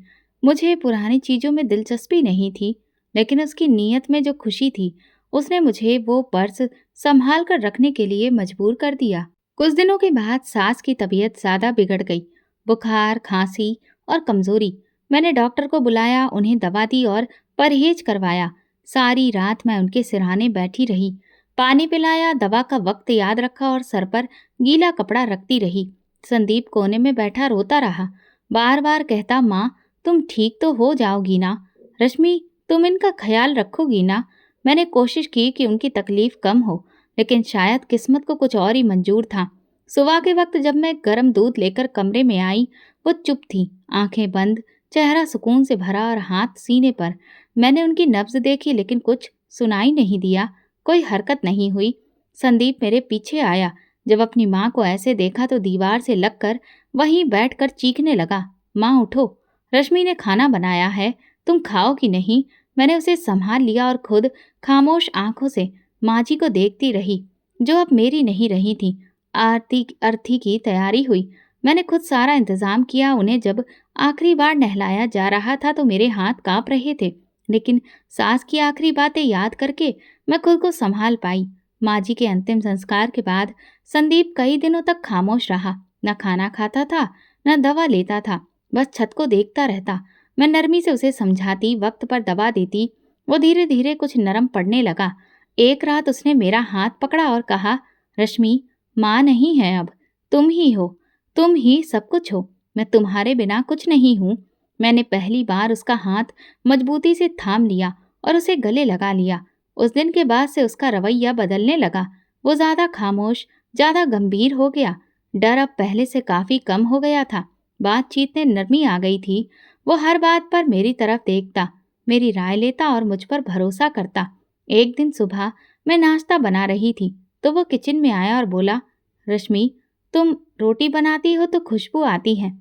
मुझे पुरानी चीजों में दिलचस्पी नहीं थी, लेकिन उसकी नीयत में जो खुशी थी, उसने मुझे वो पर्स संभाल कर रखने के लिए मजबूर कर दिया। कुछ दिनों के बाद सास की तबीयत ज्यादा बिगड़ गई, बुखार, खांसी और कमजोरी। मैंने डॉक्टर को बुलाया, उन्हें दवा दी और परहेज करवाया। सारी रात मैं उनके सिरहाने बैठी रही, पानी पिलाया, दवा का वक्त याद रखा और सर पर गीला कपड़ा रखती रही। संदीप कोने में बैठा रोता रहा, बार बार कहता, माँ, तुम ठीक तो हो जाओगी ना? रश्मि, तुम इनका ख्याल रखोगी ना? मैंने कोशिश की कि उनकी तकलीफ कम हो, लेकिन शायद किस्मत को कुछ और ही मंजूर था। सुबह के वक्त जब मैं गर्म दूध लेकर कमरे में आई, वो चुप थी, आंखें बंद, चेहरा सुकून से भरा और हाथ सीने पर। मैंने उनकी नब्ज देखी, लेकिन कुछ सुनाई नहीं दिया, कोई हरकत नहीं हुई। संदीप मेरे पीछे आया। जब अपनी माँ को ऐसे देखा तो दीवार से लगकर वहीं बैठकर चीखने लगा, माँ उठो, रश्मि ने खाना बनाया है, तुम खाओ कि नहीं? मैंने उसे संभाल लिया और खुद खामोश आंखों से माँ जी को देखती रही, जो अब मेरी नहीं रही थी। आरती अर्थी की तैयारी हुई। मैंने खुद सारा इंतजाम किया। उन्हें जब आखिरी बार नहलाया जा रहा था तो मेरे हाथ कांप रहे थे, लेकिन सास की आखिरी बातें याद करके मैं खुद को संभाल पाई। माँ जी के अंतिम संस्कार के बाद संदीप कई दिनों तक खामोश रहा। न खाना खाता था, न दवा लेता था, बस छत को देखता रहता। मैं नरमी से उसे समझाती, वक्त पर दवा देती, वो धीरे धीरे कुछ नरम पड़ने लगा। एक रात उसने मेरा हाथ पकड़ा और कहा, रश्मि, माँ नहीं है अब, तुम ही हो, तुम ही सब कुछ हो, मैं तुम्हारे बिना कुछ नहीं हूँ। मैंने पहली बार उसका हाथ मजबूती से थाम लिया और उसे गले लगा लिया। उस दिन के बाद से उसका रवैया बदलने लगा। वो ज्यादा खामोश, ज्यादा गंभीर हो गया। डर अब पहले से काफी कम हो गया था। बातचीत में नरमी आ गई थी। वो हर बात पर मेरी तरफ देखता, मेरी राय लेता और मुझ पर भरोसा करता। एक दिन सुबह मैं नाश्ता बना रही थी तो वो किचन में आया और बोला, रश्मि, तुम रोटी बनाती हो तो खुशबू आती है।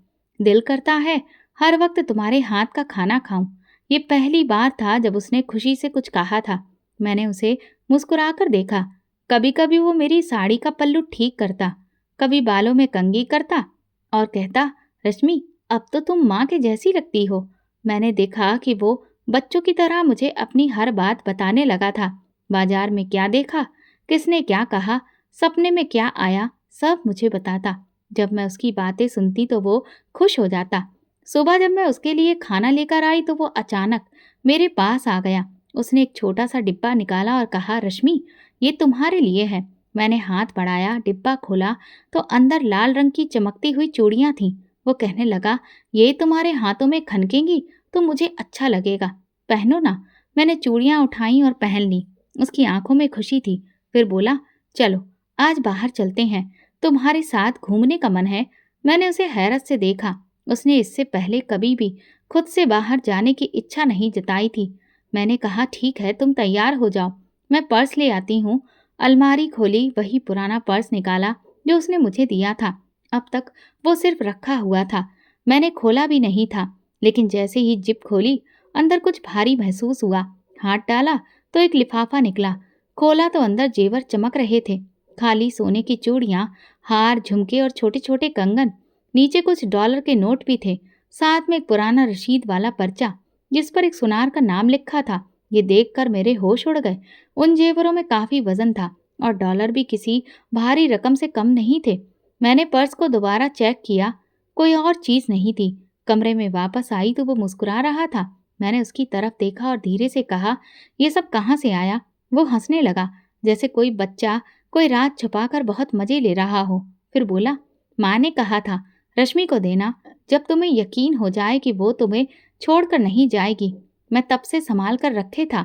दिल करता है हर वक्त तुम्हारे हाथ का खाना खाऊं। ये पहली बार था जब उसने खुशी से कुछ कहा था। मैंने उसे मुस्कुराकर देखा। कभी कभी वो मेरी साड़ी का पल्लू ठीक करता, कभी बालों में कंघी करता और कहता, रश्मि, अब तो तुम माँ के जैसी लगती हो। मैंने देखा कि वो बच्चों की तरह मुझे अपनी हर बात बताने लगा था। बाजार में क्या देखा, किसने क्या कहा, सपने में क्या आया, सब मुझे बताता। जब मैं उसकी बातें सुनती तो वो खुश हो जाता। सुबह जब मैं उसके लिए खाना लेकर आई तो वो अचानक मेरे पास आ गया। उसने एक छोटा सा डिब्बा निकाला और कहा, रश्मि, ये तुम्हारे लिए है। मैंने हाथ बढ़ाया, डिब्बा खोला तो अंदर लाल रंग की चमकती हुई चूड़ियां थीं। वो कहने लगा, ये तुम्हारे हाथों में खनकेंगी तो मुझे अच्छा लगेगा, पहनो ना। मैंने चूड़ियां उठाई और पहन ली। उसकी आंखों में खुशी थी। फिर बोला, चलो आज बाहर चलते हैं, तुम्हारे साथ घूमने का मन है। मैंने उसे हैरत से देखा। उसने इससे पहले कभी भी खुद से बाहर जाने की इच्छा नहीं जताई थी। मैंने कहा, ठीक है, तुम तैयार हो जाओ, मैं पर्स ले आती हूँ। अलमारी खोली, वही पुराना पर्स निकाला जो उसने मुझे दिया था। अब तक वो सिर्फ रखा हुआ था, मैंने खोला भी नहीं था। लेकिन जैसे ही जिप खोली, अंदर कुछ भारी महसूस हुआ। हाथ डाला तो एक लिफाफा निकला। खोला तो अंदर जेवर चमक रहे थे, खाली सोने की चूड़ियां, हार, झुमके और छोटे छोटे कंगन। नीचे कुछ डॉलर के नोट भी थे, साथ में एक पुराना रसीद वाला पर्चा जिस पर एक सुनार का नाम लिखा था। ये देखकर मेरे होश उड़ गए। उन जेवरों में काफी वजन था और डॉलर भी किसी भारी रकम से कम नहीं थे। मैंने पर्स को दोबारा चेक किया, कोई और चीज नहीं थी। कमरे में वापस आई तो वो मुस्कुरा रहा था। मैंने उसकी तरफ देखा और धीरे से कहा, ये सब कहाँ से आया? वो हंसने लगा, जैसे कोई बच्चा कोई रात छुपाकर बहुत मजे ले रहा हो। फिर बोला, माँ ने कहा था रश्मि को देना, जब तुम्हें यकीन हो जाए कि वो तुम्हें छोड़कर नहीं जाएगी। मैं तब से संभाल कर रखे था।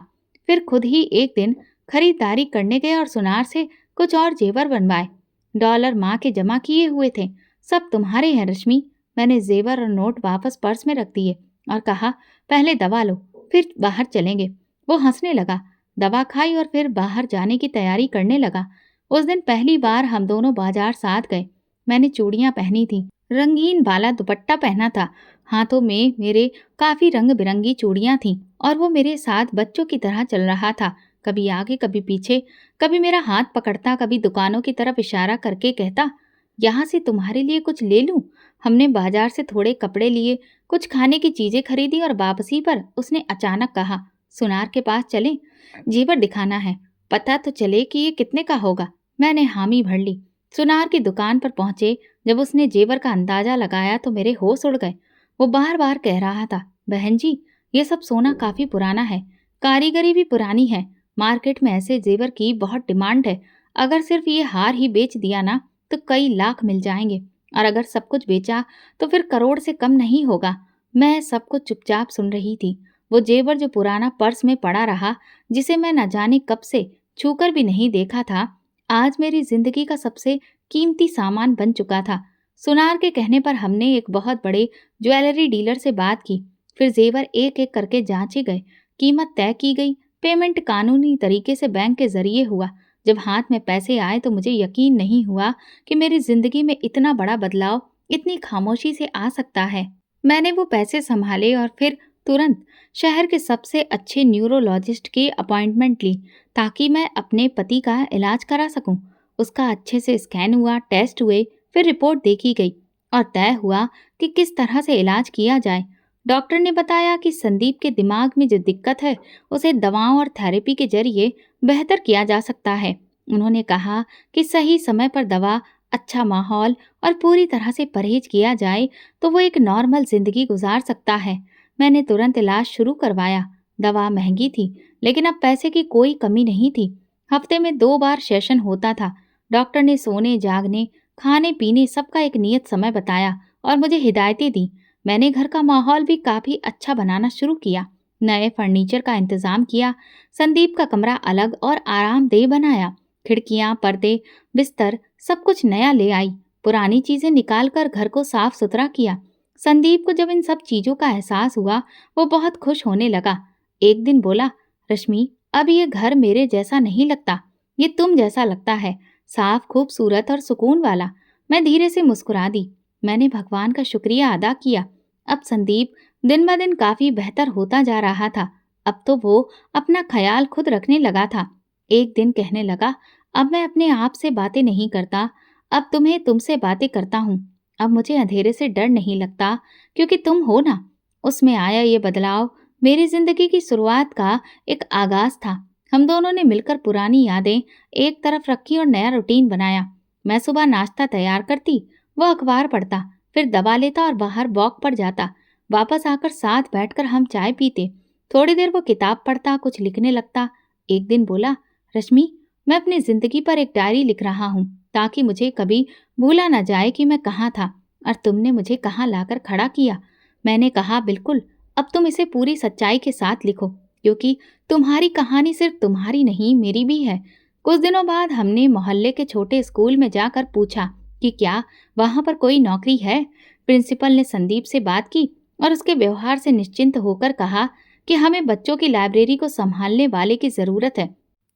फिर खुद ही एक दिन खरीदारी करने गए और सुनार से कुछ और जेवर बनवाए। डॉलर माँ के जमा किए हुए थे, सब तुम्हारे हैं रश्मि। मैंने जेवर और नोट वापस पर्स में रख दिए और कहा, पहले दवा लो, फिर बाहर चलेंगे। वो हंसने लगा, दवा खाई और फिर बाहर जाने की तैयारी करने लगा। उस दिन पहली बार हम दोनों बाजार साथ गए। मैंने चूड़ियां पहनी थी, रंगीन वाला दुपट्टा पहना था। हाथों में मेरे काफी रंग बिरंगी चूड़ियां थीं और वो मेरे साथ बच्चों की तरह चल रहा था। कभी आगे कभी पीछे, कभी मेरा हाथ पकड़ता, कभी दुकानों की तरफ इशारा करके कहता, यहाँ से तुम्हारे लिए कुछ ले लूं। हमने बाजार से थोड़े कपड़े लिए, कुछ खाने की चीजें खरीदी और वापसी पर उसने अचानक कहा, सुनार के पास चलें, जेवर दिखाना है, पता तो चले कि ये कितने का होगा। मैंने हामी भर ली। सुनार की दुकान पर पहुंचे। जब उसने जेवर का अंदाजा लगाया तो मेरे होश उड़ गए। वो बार बार कह रहा था, बहन जी, ये सब सोना काफी पुराना है, कारीगरी भी पुरानी है, मार्केट में ऐसे जेवर की बहुत डिमांड है। अगर सिर्फ ये हार ही बेच दिया ना तो कई लाख मिल जाएंगे, और अगर सब कुछ बेचा तो फिर करोड़ से कम नहीं होगा। मैं सब कुछ चुपचाप सुन रही थी। वो जेवर जो पुराना पर्स में पड़ा रहा, जिसे मैं न जाने कब से छूकर भी नहीं देखा था, आज मेरी जिंदगी का सबसे कीमती सामान बन चुका था। सुनार के कहने पर हमने एक बहुत बड़े ज्वेलरी डीलर से बात की। फिर जेवर एक एक करके जांचे गए, कीमत तय की गई, पेमेंट कानूनी तरीके से बैंक के जरिए हुआ। जब हाथ में पैसे आए तो मुझे यकीन नहीं हुआ कि मेरी जिंदगी में इतना बड़ा बदलाव इतनी खामोशी से आ सकता है। मैंने वो पैसे संभाले और फिर तुरंत शहर के सबसे अच्छे न्यूरोलॉजिस्ट की अपॉइंटमेंट ली ताकि मैं अपने पति का इलाज करा सकूं। उसका अच्छे से स्कैन हुआ, टेस्ट हुए, फिर रिपोर्ट देखी गई और तय हुआ कि किस तरह से इलाज किया जाए। डॉक्टर ने बताया कि संदीप के दिमाग में जो दिक्कत है उसे दवाओं और थेरेपी के जरिए बेहतर किया जा सकता है। उन्होंने कहा कि सही समय पर दवा, अच्छा माहौल और पूरी तरह से परहेज किया जाए तो वो एक नॉर्मल जिंदगी गुजार सकता है। मैंने तुरंत इलाज शुरू करवाया। दवा महंगी थी, लेकिन अब पैसे की कोई कमी नहीं थी। हफ्ते में 2 बार सेशन होता था। डॉक्टर ने सोने जागने, खाने पीने सबका एक नियत समय बताया और मुझे हिदायतें दी। मैंने घर का माहौल भी काफी अच्छा बनाना शुरू किया। नए फर्नीचर का इंतजाम किया। संदीप का कमरा अलग और आरामदेह बनाया। खिड़कियां, पर्दे, बिस्तर सब कुछ नया ले आई। पुरानी चीजें निकालकर घर को साफ सुथरा किया। संदीप को जब इन सब चीजों का एहसास हुआ, वो बहुत खुश होने लगा। एक दिन बोला, रश्मि, अब ये घर मेरे जैसा नहीं लगता, ये तुम जैसा लगता है, साफ, खूबसूरत और सुकून वाला। मैं धीरे से मुस्कुरा दी। मैंने भगवान का शुक्रिया अदा किया। अब संदीप दिन ब दिन काफी बेहतर होता जा रहा था। अब तो वो अपना ख्याल खुद रखने लगा था। एक दिन कहने लगा, अब मैं अपने आप से बातें नहीं करता, अब तुमसे बातें करता हूँ। अब मुझे अंधेरे से डर नहीं लगता, क्योंकि तुम हो ना। उसमें आया ये बदलाव मेरी जिंदगी की शुरुआत का एक आगाज था। हम दोनों ने मिलकर पुरानी यादें एक तरफ रखी और नया रूटीन बनाया। मैं सुबह नाश्ता तैयार करती, वो अखबार पढ़ता, फिर दबा लेता और बाहर वॉक पर जाता। वापस आकर साथ बैठकर हम चाय पीते। थोड़ी देर वो किताब पढ़ता, कुछ लिखने लगता। एक दिन बोला, रश्मि, मैं अपनी जिंदगी पर एक डायरी लिख रहा हूँ, ताकि मुझे कभी भूला ना जाए कि मैं कहाँ था और तुमने मुझे कहाँ लाकर खड़ा किया। मैंने कहा, बिल्कुल, अब तुम इसे पूरी सच्चाई के साथ लिखो, क्योंकि तुम्हारी कहानी सिर्फ तुम्हारी नहीं, मेरी भी है। कुछ दिनों बाद हमने मोहल्ले के छोटे स्कूल में जाकर पूछा कि क्या वहां पर कोई नौकरी है। प्रिंसिपल ने संदीप से बात की और उसके व्यवहार से निश्चिंत होकर कहा कि हमें बच्चों की लाइब्रेरी को संभालने वाले की जरूरत है।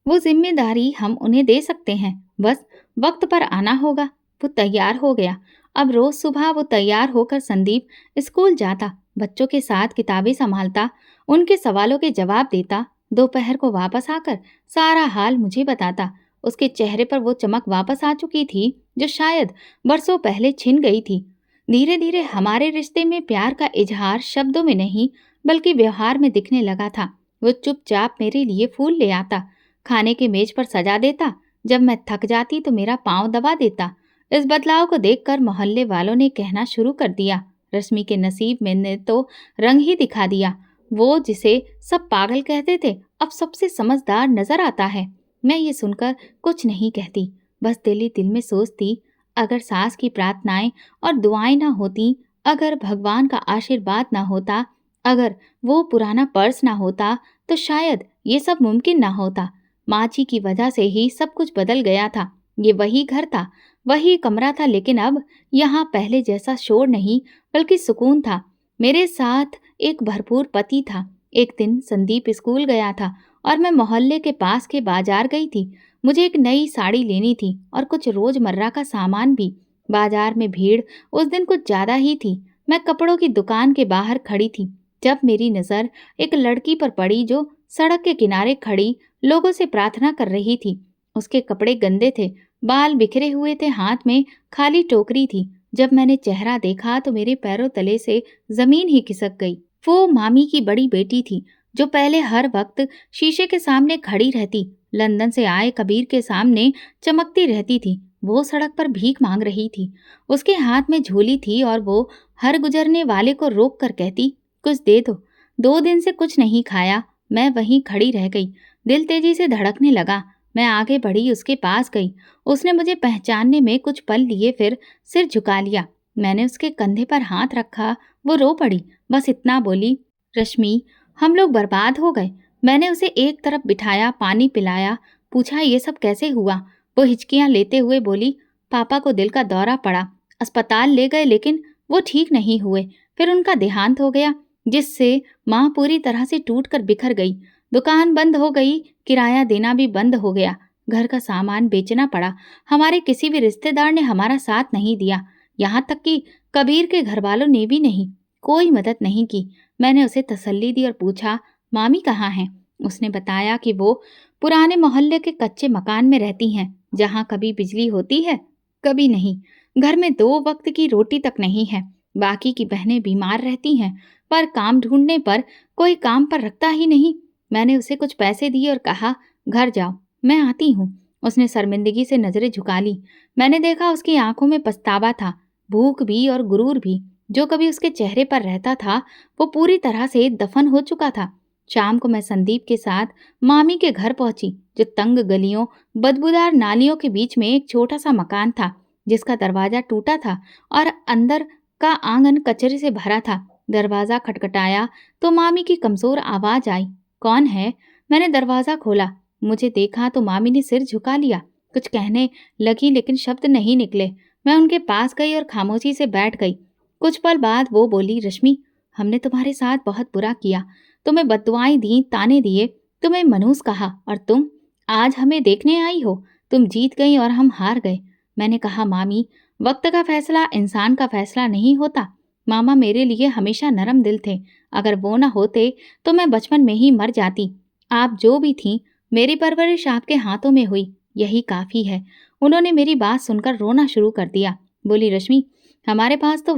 वो जिम्मेदारी हम उन्हें दे सकते हैं, बस वक्त पर आना होगा। वो तैयार हो गया। अब रोज सुबह वो तैयार होकर संदीप स्कूल जाता, बच्चों के साथ किताबें संभालता, उनके सवालों के जवाब देता। दोपहर को वापस आकर सारा हाल मुझे बताता। उसके चेहरे पर वो चमक वापस आ चुकी थी, जो शायद बरसों पहले छिन गई थी। धीरे धीरे हमारे रिश्ते में प्यार का इजहार शब्दों में नहीं, बल्कि व्यवहार में दिखने लगा था। वो चुपचाप मेरे लिए फूल ले आता, खाने के मेज पर सजा देता। जब मैं थक जाती तो मेरा पाँव दबा देता। इस बदलाव को देखकर मोहल्ले वालों ने कहना शुरू कर दिया, रश्मि के नसीब में ने तो रंग ही दिखा दिया। वो जिसे सब पागल कहते थे, अब सबसे समझदार नजर आता है। मैं ये सुनकर कुछ नहीं कहती, बस दिल ही दिल में सोचती, अगर सास की प्रार्थनाएं और दुआएं ना होती, अगर भगवान का आशीर्वाद ना होता, अगर वो पुराना पर्स ना होता, तो शायद ये सब मुमकिन ना होता। माँ जी की वजह से ही सब कुछ बदल गया था। ये वही घर था, वही कमरा था, लेकिन अब यहाँ पहले जैसा शोर नहीं, बल्कि सुकून था। मेरे साथ एक भरपूर पति था। एक दिन संदीप स्कूल गया था और मैं मोहल्ले के पास के बाजार गई थी। मुझे एक नई साड़ी लेनी थी और कुछ रोजमर्रा का सामान भी। बाजार में भीड़ उस दिन कुछ ज्यादा ही थी। मैं कपड़ों की दुकान के बाहर खड़ी थी, जब मेरी नजर एक लड़की पर पड़ी जो सड़क के किनारे खड़ी लोगों से प्रार्थना कर रही थी। उसके कपड़े गंदे थे, बाल बिखरे हुए थे, हाथ में खाली टोकरी थी। जब मैंने चेहरा देखा तो मेरे पैरों तले से जमीन ही खिसक गई। वो मामी की बड़ी बेटी थी, जो पहले हर वक्त शीशे के सामने खड़ी रहती, लंदन से आए कबीर के सामने चमकती रहती थी। वो सड़क पर भीख मांग रही थी, उसके हाथ में झोली थी और वो हर गुजरने वाले को रोक कर कहती, कुछ दे दो। 2 दिन से कुछ नहीं खाया। मैं वहीं खड़ी रह गई। दिल तेजी से धड़कने लगा। मैं आगे बढ़ी, उसके पास गई। उसने मुझे पहचानने में कुछ पल लिए, फिर सिर झुका लिया। मैंने उसके कंधे पर हाथ रखा। वो रो पड़ी, बस इतना बोली, रश्मि, हम लोग बर्बाद हो गए। मैंने उसे एक तरफ बिठाया, पानी पिलाया, पूछा ये सब कैसे हुआ। वो हिचकियां लेते हुए बोली, पापा को दिल का दौरा पड़ा, अस्पताल ले गए, लेकिन वो ठीक नहीं हुए। फिर उनका देहांत हो गया, जिससे माँ पूरी तरह से टूट कर बिखर गई। दुकान बंद हो गई, किराया देना भी बंद हो गया, घर का सामान बेचना पड़ा। हमारे किसी भी रिश्तेदार ने हमारा साथ नहीं दिया, यहाँ तक कि कबीर के घर वालों ने भी नहीं। कोई मदद नहीं की। मैंने उसे तसल्ली दी और पूछा, मामी कहाँ हैं? उसने बताया कि वो पुराने मोहल्ले के कच्चे मकान में रहती हैं, जहाँ कभी बिजली होती है, कभी नहीं। घर में 2 वक्त की रोटी तक नहीं है। बाकी की बहनें बीमार रहती हैं, पर काम ढूंढने पर कोई काम पर रखता ही नहीं। मैंने उसे कुछ पैसे दिए और कहा, घर जाओ, मैं आती हूँ। उसने शर्मिंदगी से नजरें झुका ली। मैंने देखा उसकी आंखों में पछतावा था, भूख भी और गुरूर भी। जो कभी उसके चेहरे पर रहता था, वो पूरी तरह से दफन हो चुका था। शाम को मैं संदीप के साथ मामी के घर पहुंची, जो तंग गलियों, बदबूदार नालियों के बीच में एक छोटा सा मकान था, जिसका दरवाजा टूटा था और अंदर का आंगन कचरे से भरा था। दरवाजा खटखटाया तो मामी की कमजोर आवाज आई, कौन है? मैंने दरवाजा खोला। मुझे देखा तो मामी ने सिर झुका लिया। कुछ कहने लगी लेकिन शब्द नहीं निकले। मैं उनके पास गई और खामोशी से बैठ गई। कुछ पल बाद वो बोली, रश्मि, हमने तुम्हारे साथ बहुत बुरा किया, तुम्हें बद्दुआएं दी, ताने दिए, तुम्हें मनहूस कहा, और तुम आज हमें देखने आई हो। तुम जीत गई और हम हार गए। मैंने कहा, मामी, वक्त का फैसला इंसान का फैसला नहीं होता। मामा मेरे लिए हमेशा नरम दिल थे। अगर वो न होते तो मैं बचपन में ही मर जाती। आप जो भी थीं, मेरी परवरिश आपके हाथों में हुई, यही काफ़ी है। उन्होंने मेरी बात सुनकर रोना शुरू कर दिया। बोली, रश्मि, हमारे पास तो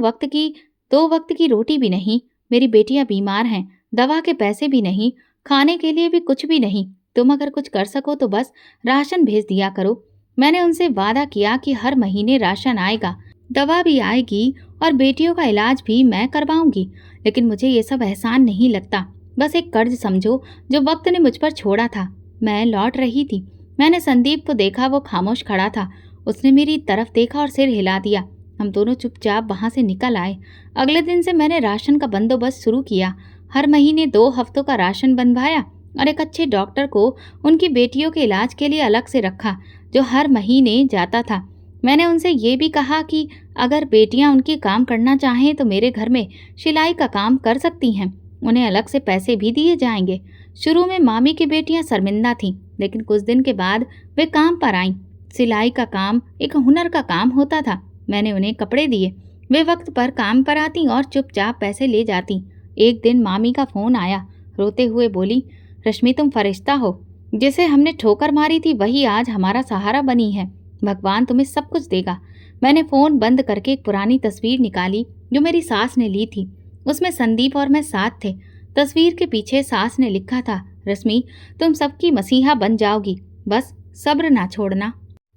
दो वक्त की रोटी भी नहीं, मेरी बेटियां बीमार हैं, दवा के पैसे भी नहीं, खाने के लिए भी कुछ भी नहीं। तुम अगर कुछ कर सको तो बस राशन भेज दिया करो। मैंने उनसे वादा किया कि हर महीने राशन आएगा, दवा भी आएगी और बेटियों का इलाज भी मैं करवाऊंगी। लेकिन मुझे ये सब एहसान नहीं लगता, बस एक कर्ज समझो जो वक्त ने मुझ पर छोड़ा था। मैं लौट रही थी। मैंने संदीप को देखा, वो खामोश खड़ा था। उसने मेरी तरफ देखा और सिर हिला दिया। हम दोनों चुपचाप वहां से निकल आए। अगले दिन से मैंने राशन का बंदोबस्त शुरू किया। हर महीने 2 हफ्तों का राशन बनवाया और एक अच्छे डॉक्टर को उनकी बेटियों के इलाज के लिए अलग से रखा, जो हर महीने जाता था। मैंने उनसे ये भी कहा कि अगर बेटियां उनकी काम करना चाहें तो मेरे घर में सिलाई का काम कर सकती हैं, उन्हें अलग से पैसे भी दिए जाएंगे। शुरू में मामी की बेटियां शर्मिंदा थीं, लेकिन कुछ दिन के बाद वे काम पर आईं। सिलाई का काम एक हुनर का काम होता था। मैंने उन्हें कपड़े दिए, वे वक्त पर काम पर आती और चुपचाप पैसे ले जाती। एक दिन मामी का फोन आया। रोते हुए बोली, रश्मि, तुम फरिश्ता हो। जिसे हमने ठोकर मारी थी वही आज हमारा सहारा बनी है। भगवान तुम्हें सब कुछ देगा। मैंने फ़ोन बंद करके एक पुरानी तस्वीर निकाली जो मेरी सास ने ली थी। उसमें संदीप और मैं साथ थे। तस्वीर के पीछे सास ने लिखा था, रश्मि, तुम सबकी मसीहा बन जाओगी, बस सब्र ना छोड़ना।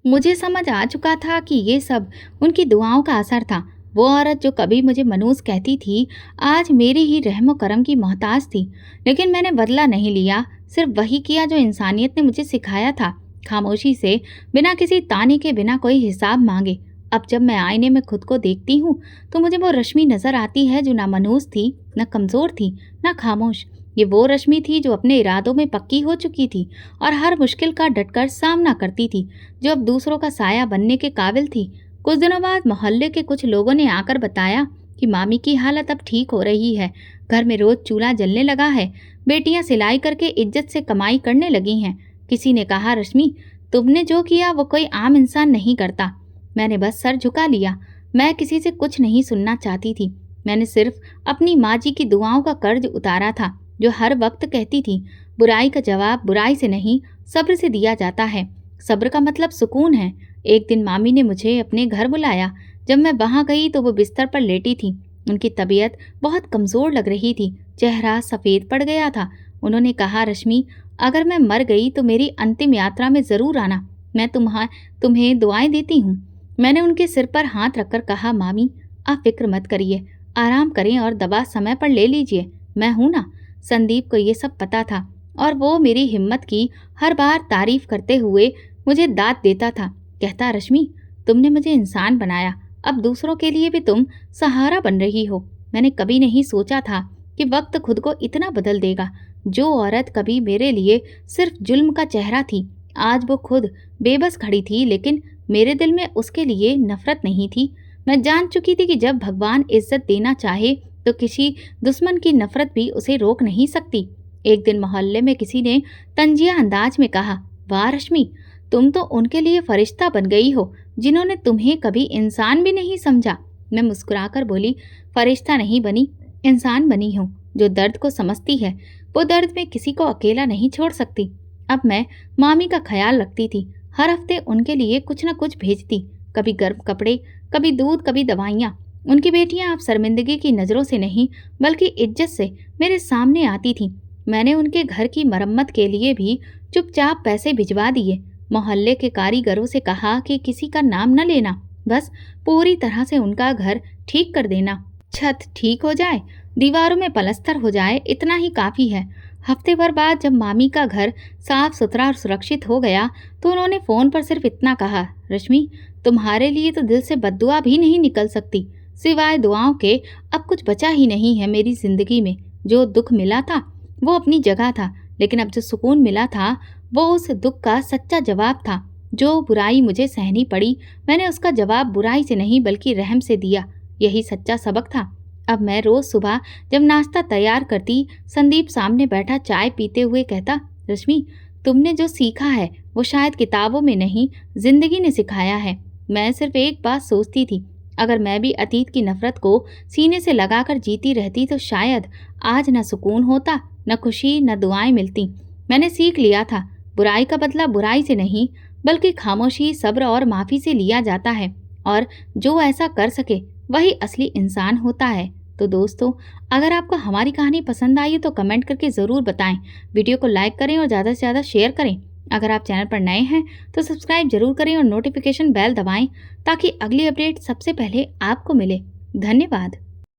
मुझे समझ आ चुका था कि ये सब उनकी दुआओं का असर था। वो औरत जो कभी मुझे मनूस कहती थी, आज मेरी ही रहमो करम की मोहताज थी। लेकिन मैंने बदला नहीं लिया, सिर्फ वही किया जो इंसानियत ने मुझे सिखाया था, खामोशी से, बिना किसी ताने के, बिना कोई हिसाब मांगे। अब जब मैं आईने में खुद को देखती हूँ तो मुझे वो रश्मि नजर आती है जो ना मनूस थी, न कमज़ोर थी, न खामोश। ये वो रश्मि थी जो अपने इरादों में पक्की हो चुकी थी और हर मुश्किल का डटकर सामना करती थी, जो अब दूसरों का साया बनने के काबिल थी। कुछ दिनों बाद मोहल्ले के कुछ लोगों ने आकर बताया कि मामी की हालत अब ठीक हो रही है। घर में रोज चूल्हा जलने लगा है, बेटियां सिलाई करके इज्जत से कमाई करने लगी हैं। किसी ने कहा, रश्मि, तुमने जो किया वो कोई आम इंसान नहीं करता। मैंने बस सर झुका लिया। मैं किसी से कुछ नहीं सुनना चाहती थी। मैंने सिर्फ अपनी माँ जी की दुआओं का कर्ज उतारा था, जो हर वक्त कहती थी, बुराई का जवाब बुराई से नहीं, सब्र से दिया जाता है। सब्र का मतलब सुकून है। एक दिन मामी ने मुझे अपने घर बुलाया। जब मैं वहां गई तो वो बिस्तर पर लेटी थी। उनकी तबीयत बहुत कमज़ोर लग रही थी, चेहरा सफ़ेद पड़ गया था। उन्होंने कहा, रश्मि, अगर मैं मर गई तो मेरी अंतिम यात्रा में ज़रूर आना, मैं तुम्हें दुआएं देती हूँ। मैंने उनके सिर पर हाथ रखकर कहा, मामी, आप फिक्र मत करिए, आराम करें और दवा समय पर ले लीजिए, मैं हूं ना। संदीप को ये सब पता था और वो मेरी हिम्मत की हर बार तारीफ करते हुए मुझे दाद देता था। कहता, रश्मि, तुमने मुझे इंसान बनाया, अब दूसरों के लिए भी तुम सहारा बन रही हो। मैंने कभी नहीं सोचा था कि वक्त खुद को इतना बदल देगा। जो औरत कभी मेरे लिए सिर्फ जुल्म का चेहरा थी, आज वो खुद बेबस खड़ी थी, लेकिन मेरे दिल में उसके लिए नफरत नहीं थी। मैं जान चुकी थी कि जब भगवान इज्जत देना चाहे तो किसी दुश्मन की नफरत भी उसे रोक नहीं सकती। एक दिन मोहल्ले में किसी ने तंजिया अंदाज में कहा, वाह रश्मि, तुम तो उनके लिए फरिश्ता बन गई हो जिन्होंने तुम्हें कभी इंसान भी नहीं समझा। मैं मुस्कुराकर बोली, फरिश्ता नहीं बनी, इंसान बनी हूँ, जो दर्द को समझती है। वो दर्द में किसी को अकेला नहीं छोड़ सकती। अब मैं मामी का ख्याल रखती थी, हर हफ्ते उनके लिए कुछ न कुछ भेजती, कभी गर्म कपड़े, कभी दूध, कभी दवाइयाँ। उनकी बेटियां अब शर्मिंदगी की नज़रों से नहीं बल्कि इज्जत से मेरे सामने आती थीं। मैंने उनके घर की मरम्मत के लिए भी चुपचाप पैसे भिजवा दिए। मोहल्ले के कारीगरों से कहा कि किसी का नाम न लेना, बस पूरी तरह से उनका घर ठीक कर देना। छत ठीक हो जाए, दीवारों में पलस्तर हो जाए, इतना ही काफ़ी है। हफ्ते भर बाद जब मामी का घर साफ सुथरा और सुरक्षित हो गया तो उन्होंने फ़ोन पर सिर्फ इतना कहा, रश्मि, तुम्हारे लिए तो दिल से बद्दुआ भी नहीं निकल सकती। सिवाय दुआओं के अब कुछ बचा ही नहीं है मेरी ज़िंदगी में। जो दुख मिला था वो अपनी जगह था, लेकिन अब जो सुकून मिला था वो उस दुख का सच्चा जवाब था। जो बुराई मुझे सहनी पड़ी, मैंने उसका जवाब बुराई से नहीं बल्कि रहम से दिया। यही सच्चा सबक था। अब मैं रोज़ सुबह जब नाश्ता तैयार करती, संदीप सामने बैठा चाय पीते हुए कहता, रश्मि, तुमने जो सीखा है वो शायद किताबों में नहीं, जिंदगी ने सिखाया है। मैं सिर्फ एक बात सोचती थी, अगर मैं भी अतीत की नफरत को सीने से लगाकर जीती रहती तो शायद आज न सुकून होता, न खुशी, न दुआएं मिलती। मैंने सीख लिया था, बुराई का बदला बुराई से नहीं बल्कि खामोशी, सब्र और माफ़ी से लिया जाता है, और जो ऐसा कर सके वही असली इंसान होता है। तो दोस्तों, अगर आपको हमारी कहानी पसंद आई तो कमेंट करके ज़रूर बताएं। वीडियो को लाइक करें और ज़्यादा से ज़्यादा शेयर करें। अगर आप चैनल पर नए हैं तो सब्सक्राइब जरूर करें और नोटिफिकेशन बेल दबाएं ताकि अगली अपडेट सबसे पहले आपको मिले। धन्यवाद।